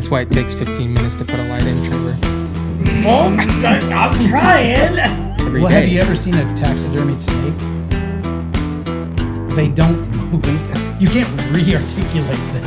That's why it takes 15 minutes to put a light in, Trevor. Well, I'm trying. Every Well, day. have you ever seen a taxidermied snake? They don't move. You can't re-articulate them.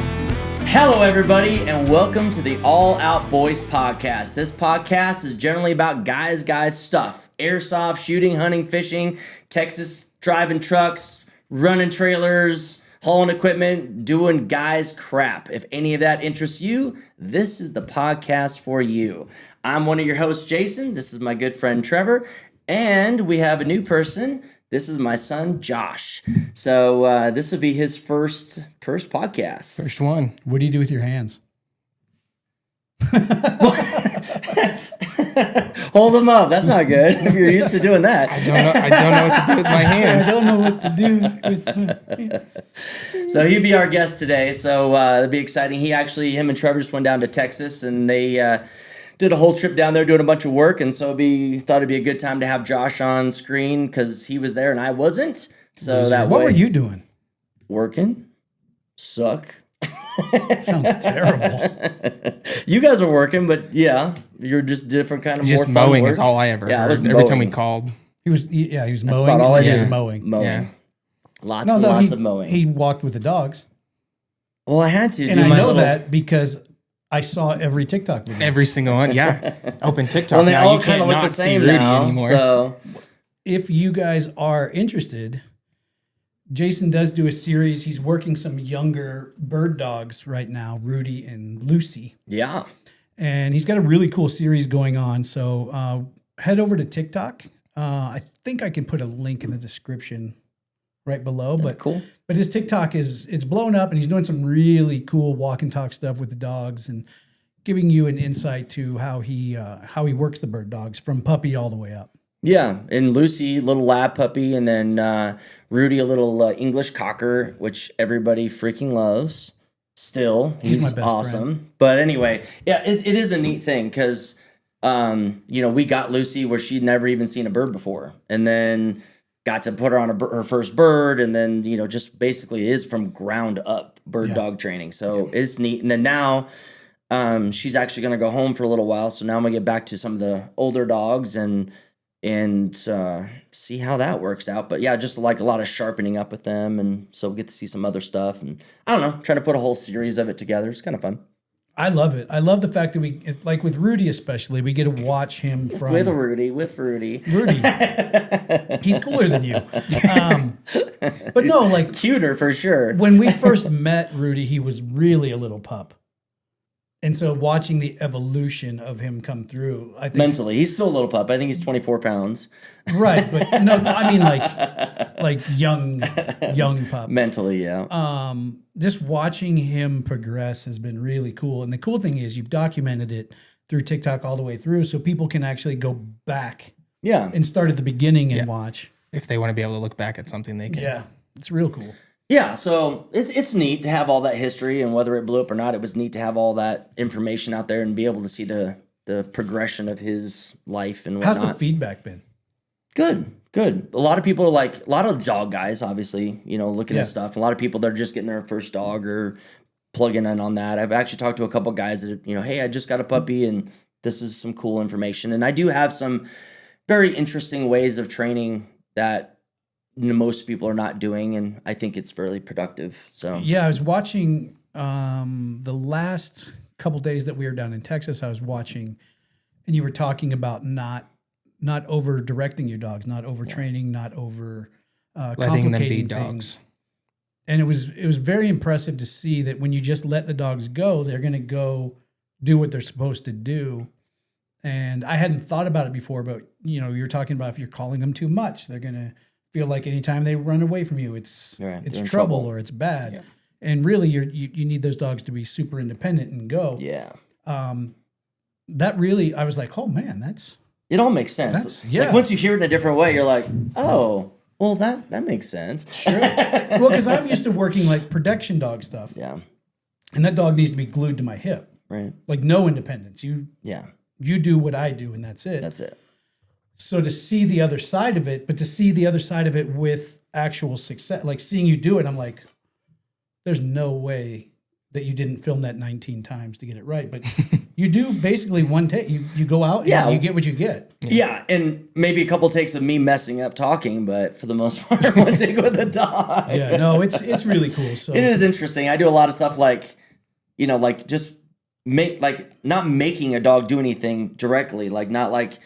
Hello, everybody, and welcome to the All Out Boys podcast. This podcast is generally about guys stuff. Airsoft, shooting, hunting, fishing, Texas driving trucks, running trailers, hauling equipment, doing guys crap. If any of that interests you, this is the podcast for you. I'm one of your hosts, Jason. This is my good friend, Trevor. And we have a new person. This is my son, Josh. So this will be his first podcast. First one. What do you do with your hands? Hold them up. That's not good if you're used to doing that. I don't know what to do with my hands. I don't know what to do. So he'd be our guest today. So it'll be exciting. Him and Trevor just went down to Texas and they did a whole trip down there doing a bunch of work. And so thought it'd be a good time to have Josh on screen because he was there and I wasn't. So that What way, were you doing? working? Suck. Sounds terrible. You guys were working, but yeah, you're just different kind of Just more fun mowing work. is all I ever Yeah, I was heard. Every time we mowing. called. He was That's mowing. about all I and he did. was mowing. Mowing. Yeah. Lots No, and no, lots he, of mowing. he walked with the dogs, Well, I had to. and do I my know little- that because I saw every TikTok video. Every single one. Yeah. Open TikTok Well, they now. all You kind can't of look not the see same Rudy now. anymore. So If you guys are interested, Jason does do a series. He's working some younger bird dogs right now, Rudy and Lucy. yeah, And he's got a really cool series going on. So head over to TikTok. I think I can put a link in the description right below. But cool. But his TikTok it's blown up, and he's doing some really cool walk and talk stuff with the dogs and giving you an insight to how he works the bird dogs from puppy all the way up. Yeah, and Lucy, little lab puppy, and then Rudy, a little English cocker, which everybody freaking loves. Still, He's my he's best awesome. friend. But anyway, yeah, it is a neat thing because we got Lucy where she'd never even seen a bird before, and then got to put her on her first bird, and then just basically is from ground up bird dog training. So it's neat. And then now she's actually going to go home for a little while. So now I'm gonna get back to some of the older dogs and see how that works out. But yeah, just like a lot of sharpening up with them, and so we'll get to see some other stuff. And I don't know, trying to put a whole series of it together. It's kind of fun. I love it. I love the fact that like with Rudy especially, we get to watch him from With Rudy. Rudy. He's cooler than you. But no, like Cuter for sure. when we first met Rudy, he was really a little pup. And so watching the evolution of him come through, I think Mentally, he's still a little pup. I think he's 24 pounds. right, but no, I mean like young pup. Mentally, yeah. Just watching him progress has been really cool. And the cool thing is you've documented it through TikTok all the way through, so people can actually go back Yeah. and start at the beginning and watch. If they want to be able to look back at something, they can. Yeah, it's real cool. Yeah, so it's neat to have all that history, and whether it blew up or not, it was neat to have all that information out there and be able to see the progression of his life and whatnot. How's the feedback been? Good. A lot of people a lot of dog guys, obviously, looking at stuff. A lot of people, they're just getting their first dog or plugging in on that. I've actually talked to a couple guys that, hey, I just got a puppy and this is some cool information. And I do have some very interesting ways of training that most people are not doing, and I think it's fairly productive. So Yeah, I was watching the last couple days that we were down in Texas. I was watching, and you were talking about not over directing your dogs, not over training, not over Letting them be complicating dogs. things. And it was very impressive to see that when you just let the dogs go, they're going to go do what they're supposed to do. And I hadn't thought about it before, but you're talking about if you're calling them too much, they're going to feel like anytime they run away from you, it's Right, it's they're in trouble trouble. or it's bad. Yeah. And really, you need those dogs to be super independent and go. yeah. That really, I was like, oh man, that's It all makes sense. That's- yeah. Like once you hear it in a different way, you're like, oh, well, that makes sense. sure. Well, because I'm used to working like production dog stuff, Yeah. and that dog needs to be glued to my hip, Right. like no independence. You Yeah. do what I do, and that's it. That's it. So to see the other side of it, but to see the other side of it with actual success, like seeing you do it, I'm like, there's no way that you didn't film that 19 times to get it right, but you do basically one take. You go out and you get what you get. Yeah, and maybe a couple takes of me messing up talking, but for the most part, one take with the dog. Yeah, no, it's really cool. So It is interesting. I do a lot of stuff like, like just not making a dog do anything directly, like not like,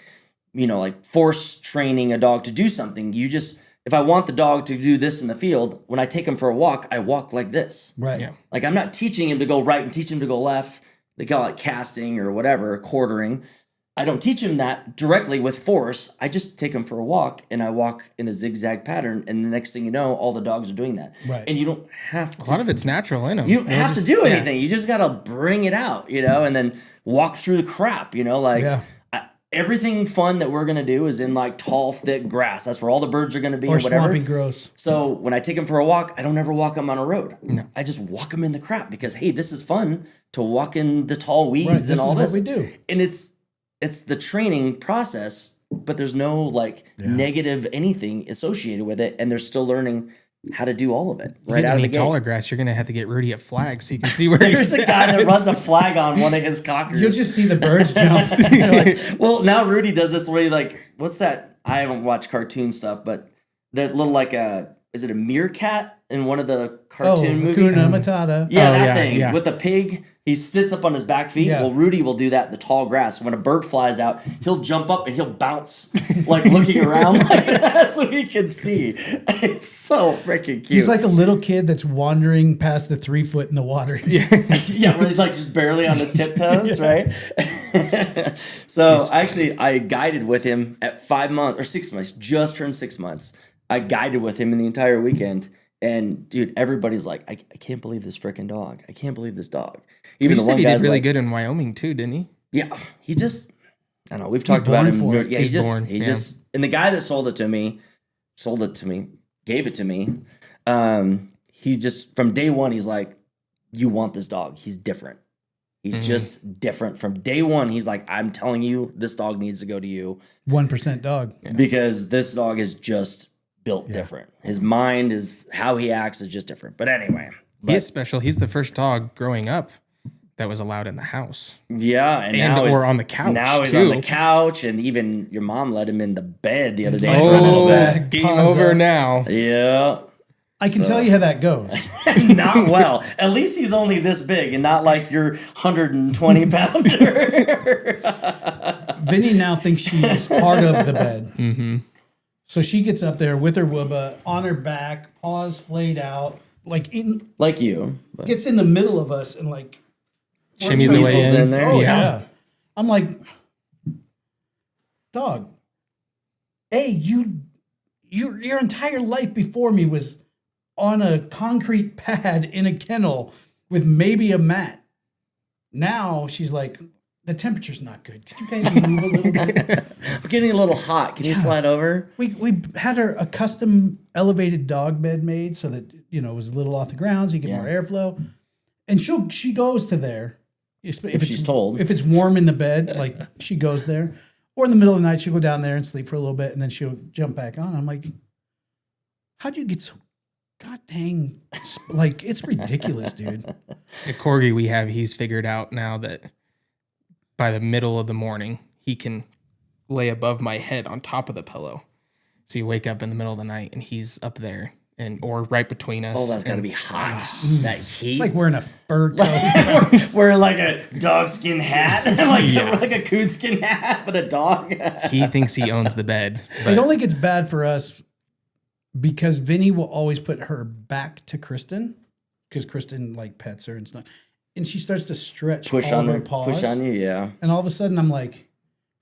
like force training a dog to do something. You just, if I want the dog to do this in the field, when I take him for a walk, I walk like this. right. Yeah. Like I'm not teaching him to go right and teach him to go left. They call it casting or whatever, quartering. I don't teach him that directly with force. I just take him for a walk and I walk in a zigzag pattern. And the next thing you know, all the dogs are doing that. Right. And you don't have to. A lot of it's natural in them. You don't have to do anything. You just got to bring it out, and then walk through the crap, Yeah. Everything fun that we're going to do is in like tall, thick grass. That's where all the birds are going to be Or or whatever. swampy gross. So when I take them for a walk, I don't ever walk them on a road. No. I just walk them in the crap because, hey, this is fun to walk in the tall weeds Right, this and all is this. what we do. And it's the training process, but there's no negative anything associated with it. And they're still learning how to do all of it right out of the gate. taller grass, you're gonna have to get Rudy a flag so you can see where There's he's a guy that runs a flag on one of his cockers. You'll just see the birds jump. You're like, Well, now Rudy does this where he what's that? I haven't watched cartoon stuff, but that little is it a meerkat in one of the cartoon movies? Hakuna Matata. Yeah, Oh, that yeah, thing yeah. with the pig. He sits up on his back feet. Yeah. Well, Rudy will do that in the tall grass. When a bird flies out, he'll jump up and he'll bounce, looking around like that so he can see. It's so freaking cute. He's like a little kid that's wandering past the 3 foot in the water. Yeah, where he's just barely on his tiptoes, right? So I guided with him at 5 months or 6 months, just turned 6 months. I guided with him in the entire weekend. And dude, everybody's like, I can't believe this freaking dog. I can't believe this dog. Even He the said one he did guy's really like, good in Wyoming too, didn't he? yeah, he just, I don't know. We've talked about born him. for it. Yeah, He's born, he yeah. just, and the guy that gave it to me. He just, from day one, he's like, you want this dog. He's different. He's just different. From day one, he's like, I'm telling you, this dog needs to go to you 1% dog. because this dog is just built different. His mind is, how he acts is just different. But anyway. He is special. He's the first dog growing up that was allowed in the house. Yeah, and now or he's on the couch, Now he's too. on the couch, and even your mom let him in the bed the other day. Oh, back, game paws over up. now. Yeah, I can tell you how that goes. not well. At least he's only this big, and not like your 120 pounder. Vinny now thinks she's part of the bed. Mm-hmm. So she gets up there with her wubba on her back, paws splayed out, like you. But gets in the middle of us and Shimmies Weasels away in there. Oh Yeah. yeah. I'm like, dog. Hey, your entire life before me was on a concrete pad in a kennel with maybe a mat. Now she's like, the temperature's not good. Could you guys move a little bit? I'm getting a little hot. Can you slide over? We had her a custom elevated dog bed made so that it was a little off the ground so you get more airflow. And she goes to there if she's told. If it's warm in the bed, she goes there. Or in the middle of the night, she'll go down there and sleep for a little bit, and then she'll jump back on. I'm like, how'd you get so god dang? It's ridiculous, dude. The corgi we have, he's figured out now that by the middle of the morning, he can lay above my head on top of the pillow. So you wake up in the middle of the night and he's up there or right between us. Oh, that's gotta and be hot. That heat. Like wearing a fur coat. Wearing like a dog skin hat, like a coonskin hat, but a dog. He thinks he owns the bed. It But only gets bad for us because Vinny will always put her back to Kristen because Kristen pets her and stuff. And she starts to stretch Push all on of her her, paws. push on you, yeah. And all of a sudden I'm like,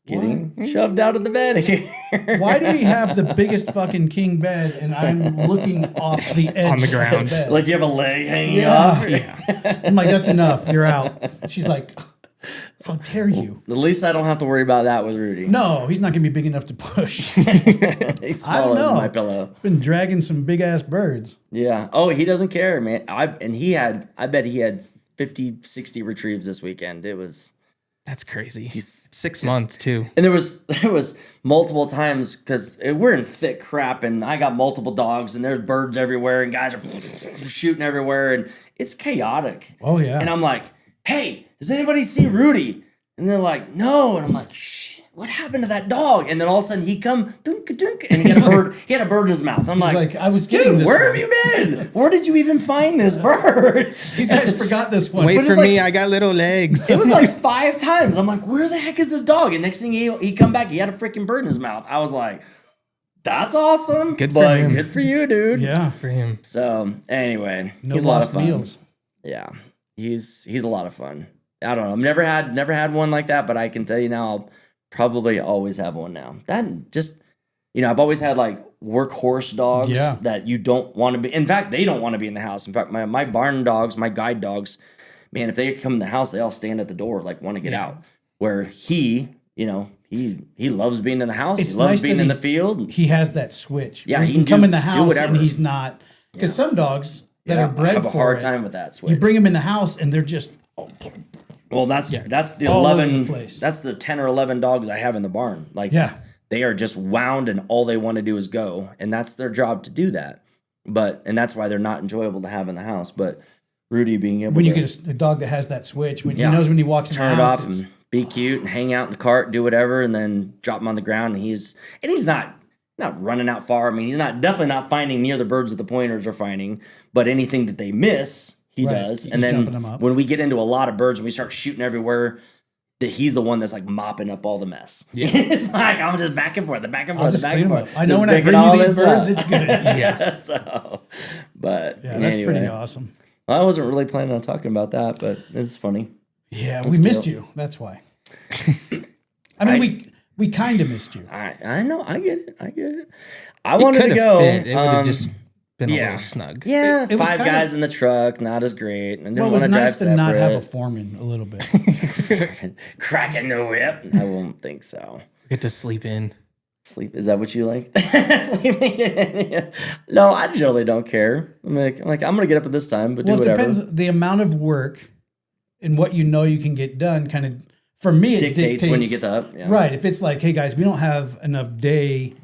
Getting shoved out of the bed here. why do we have the biggest fucking king bed and I'm looking off the edge On the ground. of the bed? Like you have a leg hanging Yeah. off. yeah, I'm like, that's enough. You're out. She's like, how dare you? At least I don't have to worry about that with Rudy. No, he's not going to be big enough to push. He's smaller know. than my pillow. Been dragging some big ass birds. Yeah. Oh, he doesn't care, man. I bet he had 50, 60 retrieves this weekend. It was That's crazy. He's 6 months too. And there was multiple times because we're in thick crap, and I got multiple dogs, and there's birds everywhere, and guys are shooting everywhere, and it's chaotic. Oh yeah. And I'm like, hey, does anybody see Rudy? And they're like, no. And I'm like, shit, what happened to that dog? And then all of a sudden he come, dunk, dunk, and he had a bird. He had a bird in his mouth. I'm like, I was getting dude, this where one. have you been? Where did you even find this bird? You guys forgot this one. Wait it's for like- me, I got little legs. It was like 5 times. I'm like, where the heck is this dog? And next thing he come back, he had a freaking bird in his mouth. I was like, that's awesome. Good for but him. Good for you, dude. Yeah. For him. So anyway, No he's a lot of lost fun. meals. Yeah, he's a lot of fun. I don't know. I've never had one like that, but I can tell you now, I'll probably always have one now. That just, I've always had like workhorse dogs Yeah. that you don't want to be. In fact, they don't want to be in the house. In fact, my barn dogs, my guide dogs, man, if they come in the house, they all stand at the door like want to get out. Where he loves being in the house. It's he loves nice being that in he- the field. He has that switch. Yeah, Where he he can can come do- in the do house whatever. and he's not. Because some dogs that Yeah, are bred I have a for hard it, time with that switch. you bring them in the house and they're just Well, that's the All over the 11. place. That's the 10 or 11 dogs I have in the barn. Like, Yeah. they are just wound, and all they want to do is go, and that's their job to do that. And that's why they're not enjoyable to have in the house. But Rudy being able when to you get a dog that has that switch, when Yeah. he knows when he walks in turn the it house, off it's- and be cute and hang out in the cart, do whatever, and then drop him on the ground, and he's not running out far. I mean, he's definitely not finding near the birds that the pointers are finding, but anything that they miss, he Right. does. He's And then jumping them up. when we get into a lot of birds and we start shooting everywhere, that he's the one that's like mopping up all the mess. Yeah. It's like, I'm just back and forth, the back and I'll forth, the just back clean and them forth. up. I know Just when I picking bring all you these this birds, up. it's good. Yeah. So, but Yeah, that's anyway. pretty awesome. I wasn't really planning on talking about that, but it's funny. Yeah, we missed do you. That's why. I mean, we kind of missed you. I know, I get it. I wanted to Could've go. fit. It would have just been a yeah. little snug. Yeah, It was 5 kinda- guys in the truck, not as great. I didn't Well, it want was to drive nice to not have a separate. foreman a little bit. Cracking the whip. I won't think so. Get to sleep in. Sleep, is that what you like? Sleeping in. No, I generally don't care. I'm gonna get up at this time, but Well, do it whatever. depends. The amount of work and what you know you can get done kind of, for me, it Dictates when you get up. Yeah. Right. If it's like, hey, guys, we don't have enough day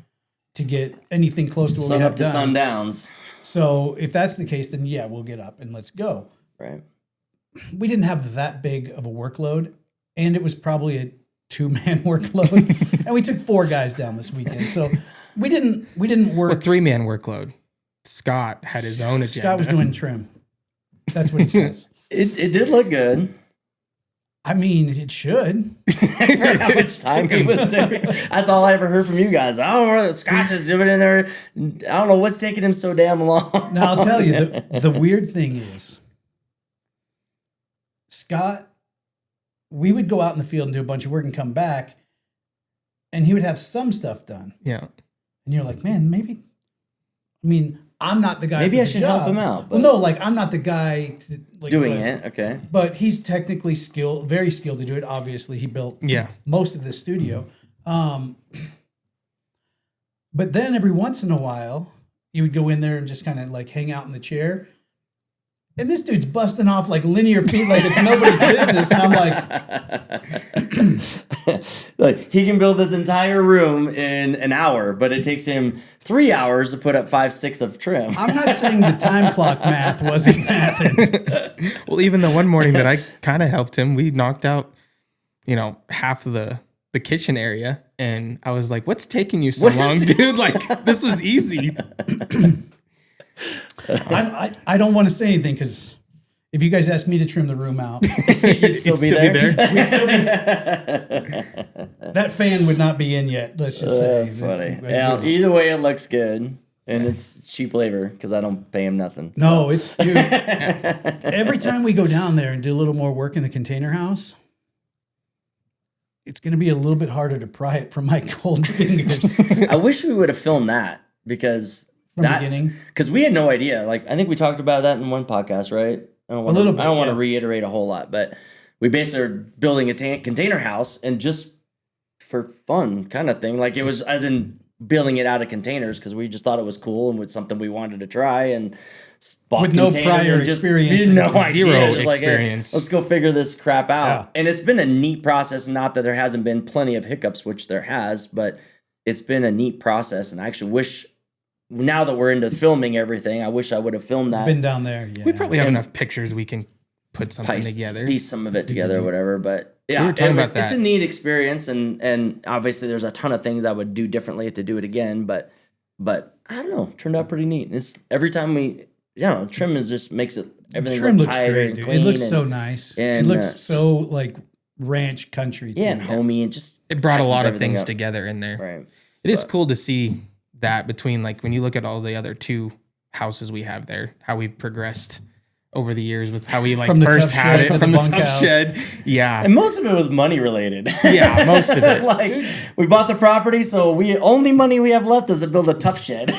to get anything close to what Sun we have up to done. sundowns. So if that's the case, then yeah, we'll get up and let's go. Right. We didn't have that big of a workload, and it was probably a 2-man workload, and we took 4 guys down this weekend. So we didn't work. With 3-man workload. Scott had his own agenda. Scott was doing trim. That's what he says. It did look good. I mean, it should. For how much time he was doing. That's all I ever heard from you guys. I don't know what Scott is doing in there. I don't know what's taking him so damn long. Now I'll tell you, the weird thing is, Scott, we would go out in the field and do a bunch of work and come back, and he would have some stuff done. Yeah. And you're like, man, maybe. I mean, I'm not the guy. Maybe for I the should job. help him out, Well, but- no, like I'm not the guy doing but, it. Okay. But he's technically skilled, very skilled to do it. Obviously, he built Yeah. most of the studio. But then every once in a while, you would go in there and just kind of like hang out in the chair. And this dude's busting off like linear feet like it's nobody's business. And I'm like, Like he can build this entire room in an hour, but it takes him 3 hours to put up 5 sticks of trim. I'm not saying the time clock math wasn't mathing. Well, even the one morning that I kind of helped him, we knocked out, half of the kitchen area. And I was like, what's taking you so long, dude? Like, this was easy. I don't want to say anything because if you guys asked me to trim the room out, He'd still be there. that fan would not be in yet. Let's just say. That's funny. Yeah, either way, it looks good. And it's cheap labor because I don't pay him nothing. No, it's dude. Every time we go down there and do a little more work in the container house, it's going to be a little bit harder to pry it from my cold fingers I wish we would have filmed that because from the beginning. Because we had no idea. Like I think we talked about that in one podcast, right? I don't little bit, want to yeah. reiterate a whole lot, but we basically are building a container house and just for fun kind of thing. Like it was as in building it out of containers because we just thought it was cool and was something we wanted to try and bought With no containers prior and just experience. no Zero idea. Just like, hey, experience. let's go figure this crap out. Yeah. And it's been a neat process. Not that there hasn't been plenty of hiccups, which there has, but it's been a neat process. And I actually wish, now that we're into filming everything, I wish I would have filmed that. Been down there. Yeah. We probably have enough pictures we can put something together. Piece some of it together or whatever. But yeah, We were talking about it's that. a neat experience, and obviously there's a ton of things I would do differently to do it again. But I don't know, turned out pretty neat. It's every time trim is just makes it everything Trim look looks tighter great, and dude. clean. It looks and, so nice. and, It looks uh, so like ranch country. yeah, and too. homey, and just It brought a lot tightens of things everything up. together in there. Right. It is cool to see that between, like, when you look at all the other 2 houses we have there, how we've progressed over the years with how we like From the first tough had shed it to from the the tough bunkhouse. shed. Yeah. And most of it was money related. Yeah, most of it. Like we bought the property, so only money we have left is to build a tough shed.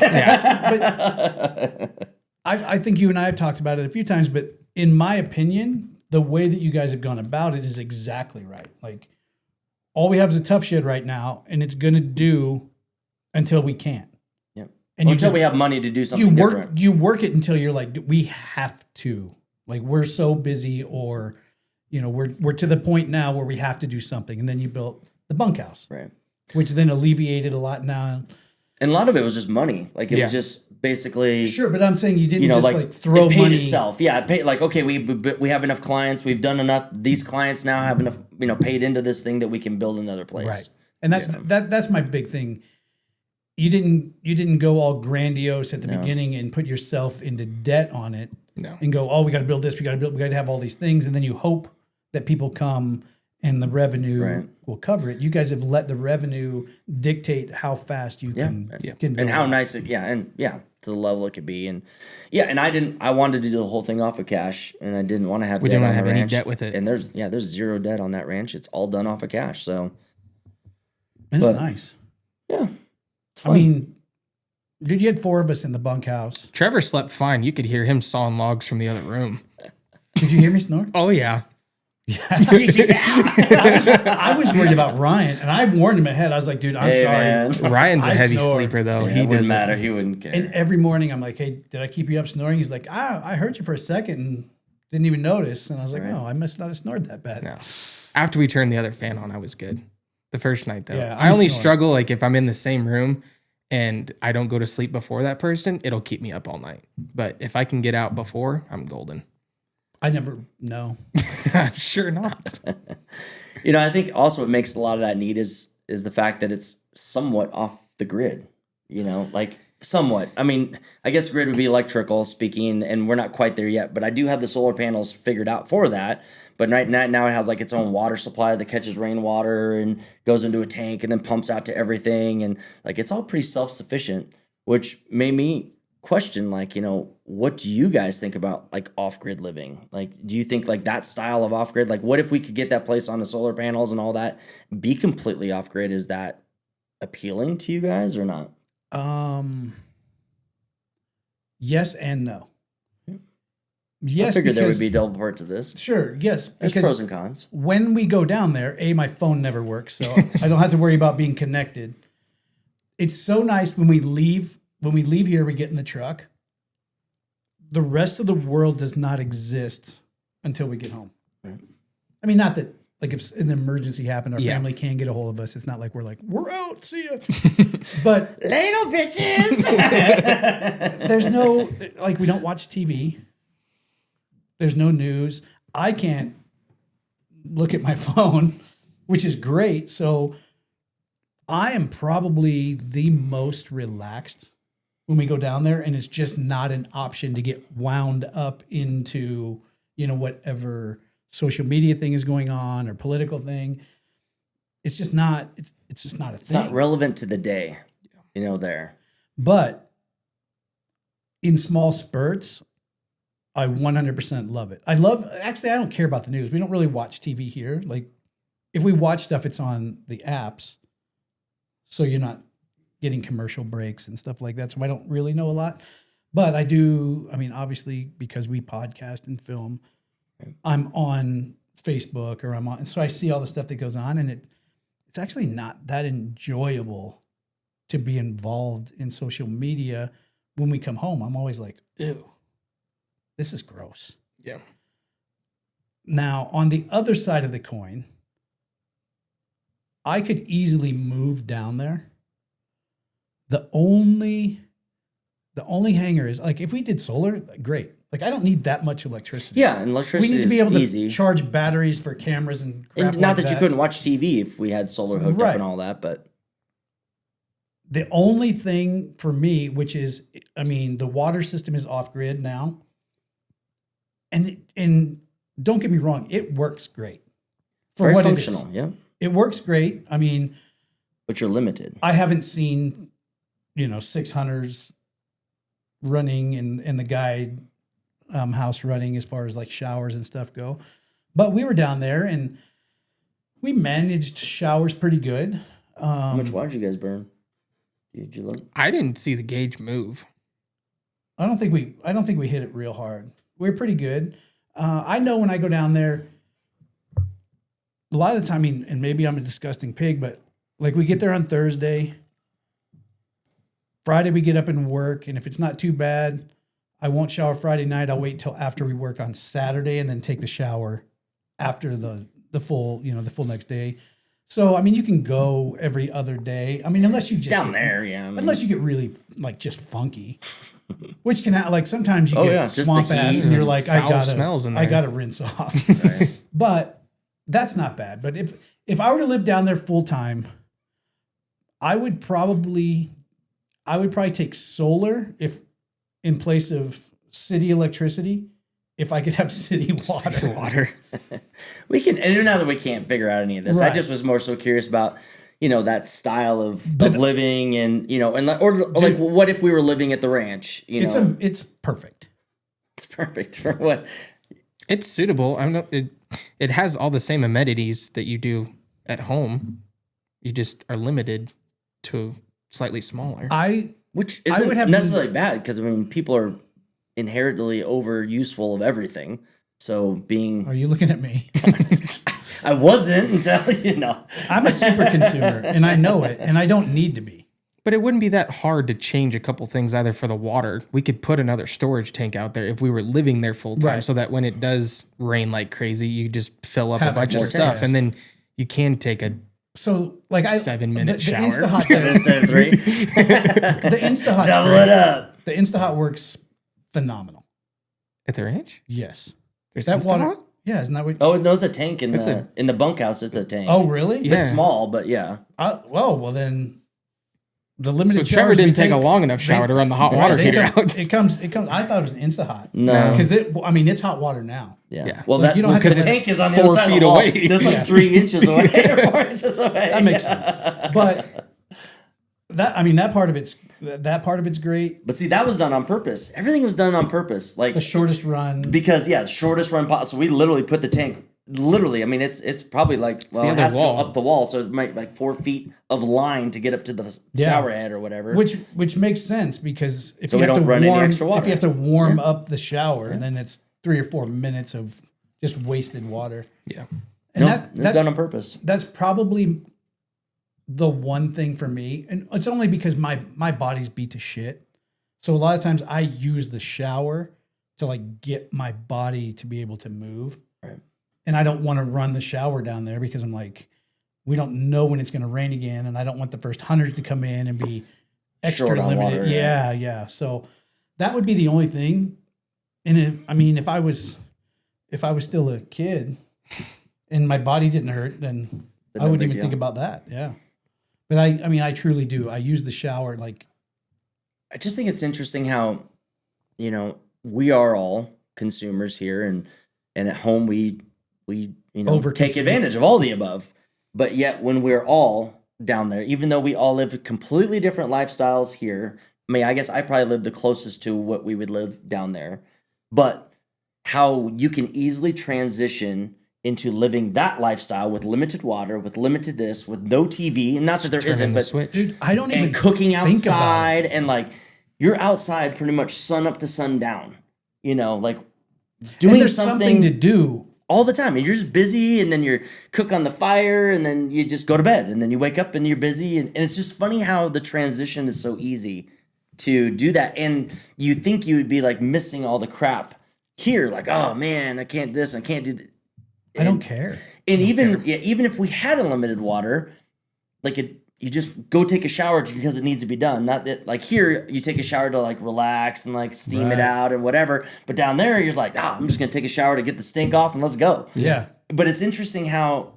I think you and I have talked about it a few times, but in my opinion, the way that you guys have gone about it is exactly right. Like, all we have is a tough shed right now, and it's going to do until we can't. Yep. And you Until just we have money to do something different. you work it until you're like, we have to. Like, we're so busy, or we're to the point now where we have to do something. And then you built the bunkhouse, Right. which then alleviated a lot now. And a lot of it was just money. Like it Yeah. was just basically Sure, but I'm saying you didn't just like like throw it paid money. itself. Yeah, it paid, like okay, we have enough clients. We've done enough. These clients now have enough, paid into this thing that we can build another place. Right. And that's my big thing. You didn't go all grandiose at the beginning and put yourself into debt on it. No. And go, oh, we got to build this, we got to have all these things, and then you hope that people come and the revenue will cover it. You guys have let the revenue dictate how fast you can And build how it. nice it, to the level it could be, and I wanted to do the whole thing off of cash, and I didn't want to have. We debt didn't on want to have the any ranch. debt with it. And there's zero debt on that ranch. It's all done off of cash. So And it's but- nice. yeah, it's I fun. mean, dude, you had 4 of us in the bunkhouse. Trevor slept fine. You could hear him sawing logs from the other room. Did you hear me snore? Oh yeah. I was worried about Ryan, and I warned him ahead. I was like, dude, I'm Hey, sorry. man. Ryan's a I heavy snore. sleeper though. Yeah, He it wouldn't doesn't matter. He wouldn't care. And every morning I'm like, hey, did I keep you up snoring? He's like, I heard you for a second and didn't even notice. And I was like, no, I must not have snored that bad. No. After we turned the other fan on, I was good. The first night though. Yeah, I I'm only snoring. struggle like if I'm in the same room and I don't go to sleep before that person, it'll keep me up all night. But if I can get out before, I'm golden. I never know. Sure not. I think also what makes a lot of that neat is the fact that it's somewhat off the grid. Like somewhat. I mean, I guess grid would be electrical speaking, and we're not quite there yet. But I do have the solar panels figured out for that. But right now it has like its own water supply that catches rainwater and goes into a tank and then pumps out to everything, and like it's all pretty self-sufficient, which made me question, like, what do you guys think about like off-grid living? Like, do you think like that style of off-grid, like what if we could get that place on the solar panels and all that, be completely off-grid? Is that appealing to you guys or not? Yes and no. I Yes, figured there would because be a double part to this. sure, yes, There's because pros and cons. when we go down there, my phone never works, so I don't have to worry about being connected. It's so nice when we leave here, we get in the truck. The rest of the world does not exist until we get home. Right. I mean, not that like if an emergency happened, our Yeah. family can get a hold of us. It's not like we're out, see ya. But Ladle bitches! there's no, like, we don't watch TV. There's no news. I can't look at my phone, which is great. So I am probably the most relaxed when we go down there, and it's just not an option to get wound up into, whatever social media thing is going on or political thing. It's just not, it's just not a It's thing. not relevant to the day, there. But in small spurts, I 100% love it. I don't care about the news. We don't really watch TV here. Like, if we watch stuff, it's on the apps. So you're not getting commercial breaks and stuff like that. So I don't really know a lot. But I do, obviously, because we podcast and film, I'm on Facebook or so I see all the stuff that goes on, and it's actually not that enjoyable to be involved in social media, when we come home, I'm always like, ew, this is gross. Yeah. Now, on the other side of the coin, I could easily move down there. The only hanger is, like, if we did solar, great. Like, I don't need that much electricity. Yeah, and electricity We need to be able easy. to charge batteries for cameras and crap And not like that you couldn't watch TV if we had solar hooked up Right. and all that, but The only thing for me, which is, I mean, the water system is off grid now, and don't get me wrong, it works great for very what functional, it is. yeah. It works great. I mean, But you're limited. I haven't seen, 600s running in the guide house running as far as like showers and stuff go, but we were down there and we managed showers pretty good. How much water did you guys burn? Did you look? I didn't see the gauge move. I don't think we hit it real hard. We're pretty good. I know when I go down there, a lot of the time, I mean, and maybe I'm a disgusting pig, but like we get there on Thursday, Friday we get up and work, and if it's not too bad, I won't shower Friday night. I'll wait till after we work on Saturday and then take the shower after the full next day. So I mean, you can go every other day. I mean, unless you just Down there, yeah. I mean, unless you get really like just funky, which can like sometimes you Oh, get yeah, just the swamp ass heat and you're and like, foul smells in I there. gotta rinse off. But that's not bad. But if I were to live down there full time, I would probably take solar if in place of city electricity, if I could have city water. Water. we can, and now that we can't figure out any of this, I Right. just was more so curious about, that style of But- living and, like, what if we were living at the ranch? It's perfect. It's perfect for what? It's suitable. I'm not. It has all the same amenities that you do at home. You just are limited to slightly smaller. Which I isn't would have necessarily bad because, I mean, people are inherently over useful of everything. So being, Are you looking at me? I wasn't until, I'm a super consumer and I know it, and I don't need to be. But it wouldn't be that hard to change a couple things either for the water. We could put another storage tank out there if we were living there full time, Right. so that when it does rain like crazy, you just fill up Have a bunch of more stuff, tanks. and then you can take a So like 7-minute the shower. Instahot thing- instead of 3, the Instahot double it up. The Instahot works phenomenal. at the ranch. Yes. There's That water. Instahot? Yeah, isn't that what? Oh, no, it's a tank in It's the bunkhouse. It's a tank. Oh, really? Yeah. It's small, but yeah. Well, then the limited. So Trevor showers we didn't take a long enough shower to run the hot water They heater come- out. It comes. I thought it was Instahot. No. because it's hot water now. Yeah. Yeah. Well, Like, you don't have to- the tank is on the 4 other side of feet the wall. away. That's like Yeah. 3 inches away or 4 inches away. That makes sense. But that part of it's great. But see, that was done on purpose. Everything was done on purpose. Like, The shortest run. because, shortest run possible. So we literally put the tank, literally, I mean, it's probably like, the it other has to wall. go up the wall. So it might like 4 feet of line to get up to the shower head or whatever. Which makes sense because if So you we have to don't run any warm, extra water. if you have to warm up the shower, then it's 3 or 4 minutes of just wasted water. Yeah. And no, it's done on purpose. that's probably the one thing for me, and it's only because my body's beat to shit. So a lot of times I use the shower to like get my body to be able to move. Right. And I don't want to run the shower down there because I'm like, we don't know when it's going to rain again, and I don't want the first 100 to come in and be extra Short on limited. water, yeah. So that would be the only thing. And if I was still a kid and my body didn't hurt, then I no wouldn't big even deal. think about that. Yeah. But I truly do. I use the shower like, I just think it's interesting how, we are all consumers here, and at home we take Overconsume. advantage of all the above. But yet when we're all down there, even though we all live completely different lifestyles here, I mean, I guess I probably live the closest to what we would live down there. But how you can easily transition into living that lifestyle with limited water, with limited this, with no TV, and not that there Turn isn't, in the but switch. dude, I don't even and cooking think about outside, and like you're outside pretty much sun up to sundown, like and doing there's something to do all the time. And you're just busy, and then you're cook on the fire, and then you just go to bed, and then you wake up and you're busy. And it's just funny how the transition is so easy to do that. And you think you would be like missing all the crap here, like, oh man, I can't this, I can't do that. I don't care. And even if we had unlimited water, like you just go take a shower because it needs to be done. Not that like here you take a shower to like relax and like steam it out and whatever. But down there you're like, I'm just gonna take a shower to get the stink off and let's go. Yeah. But it's interesting how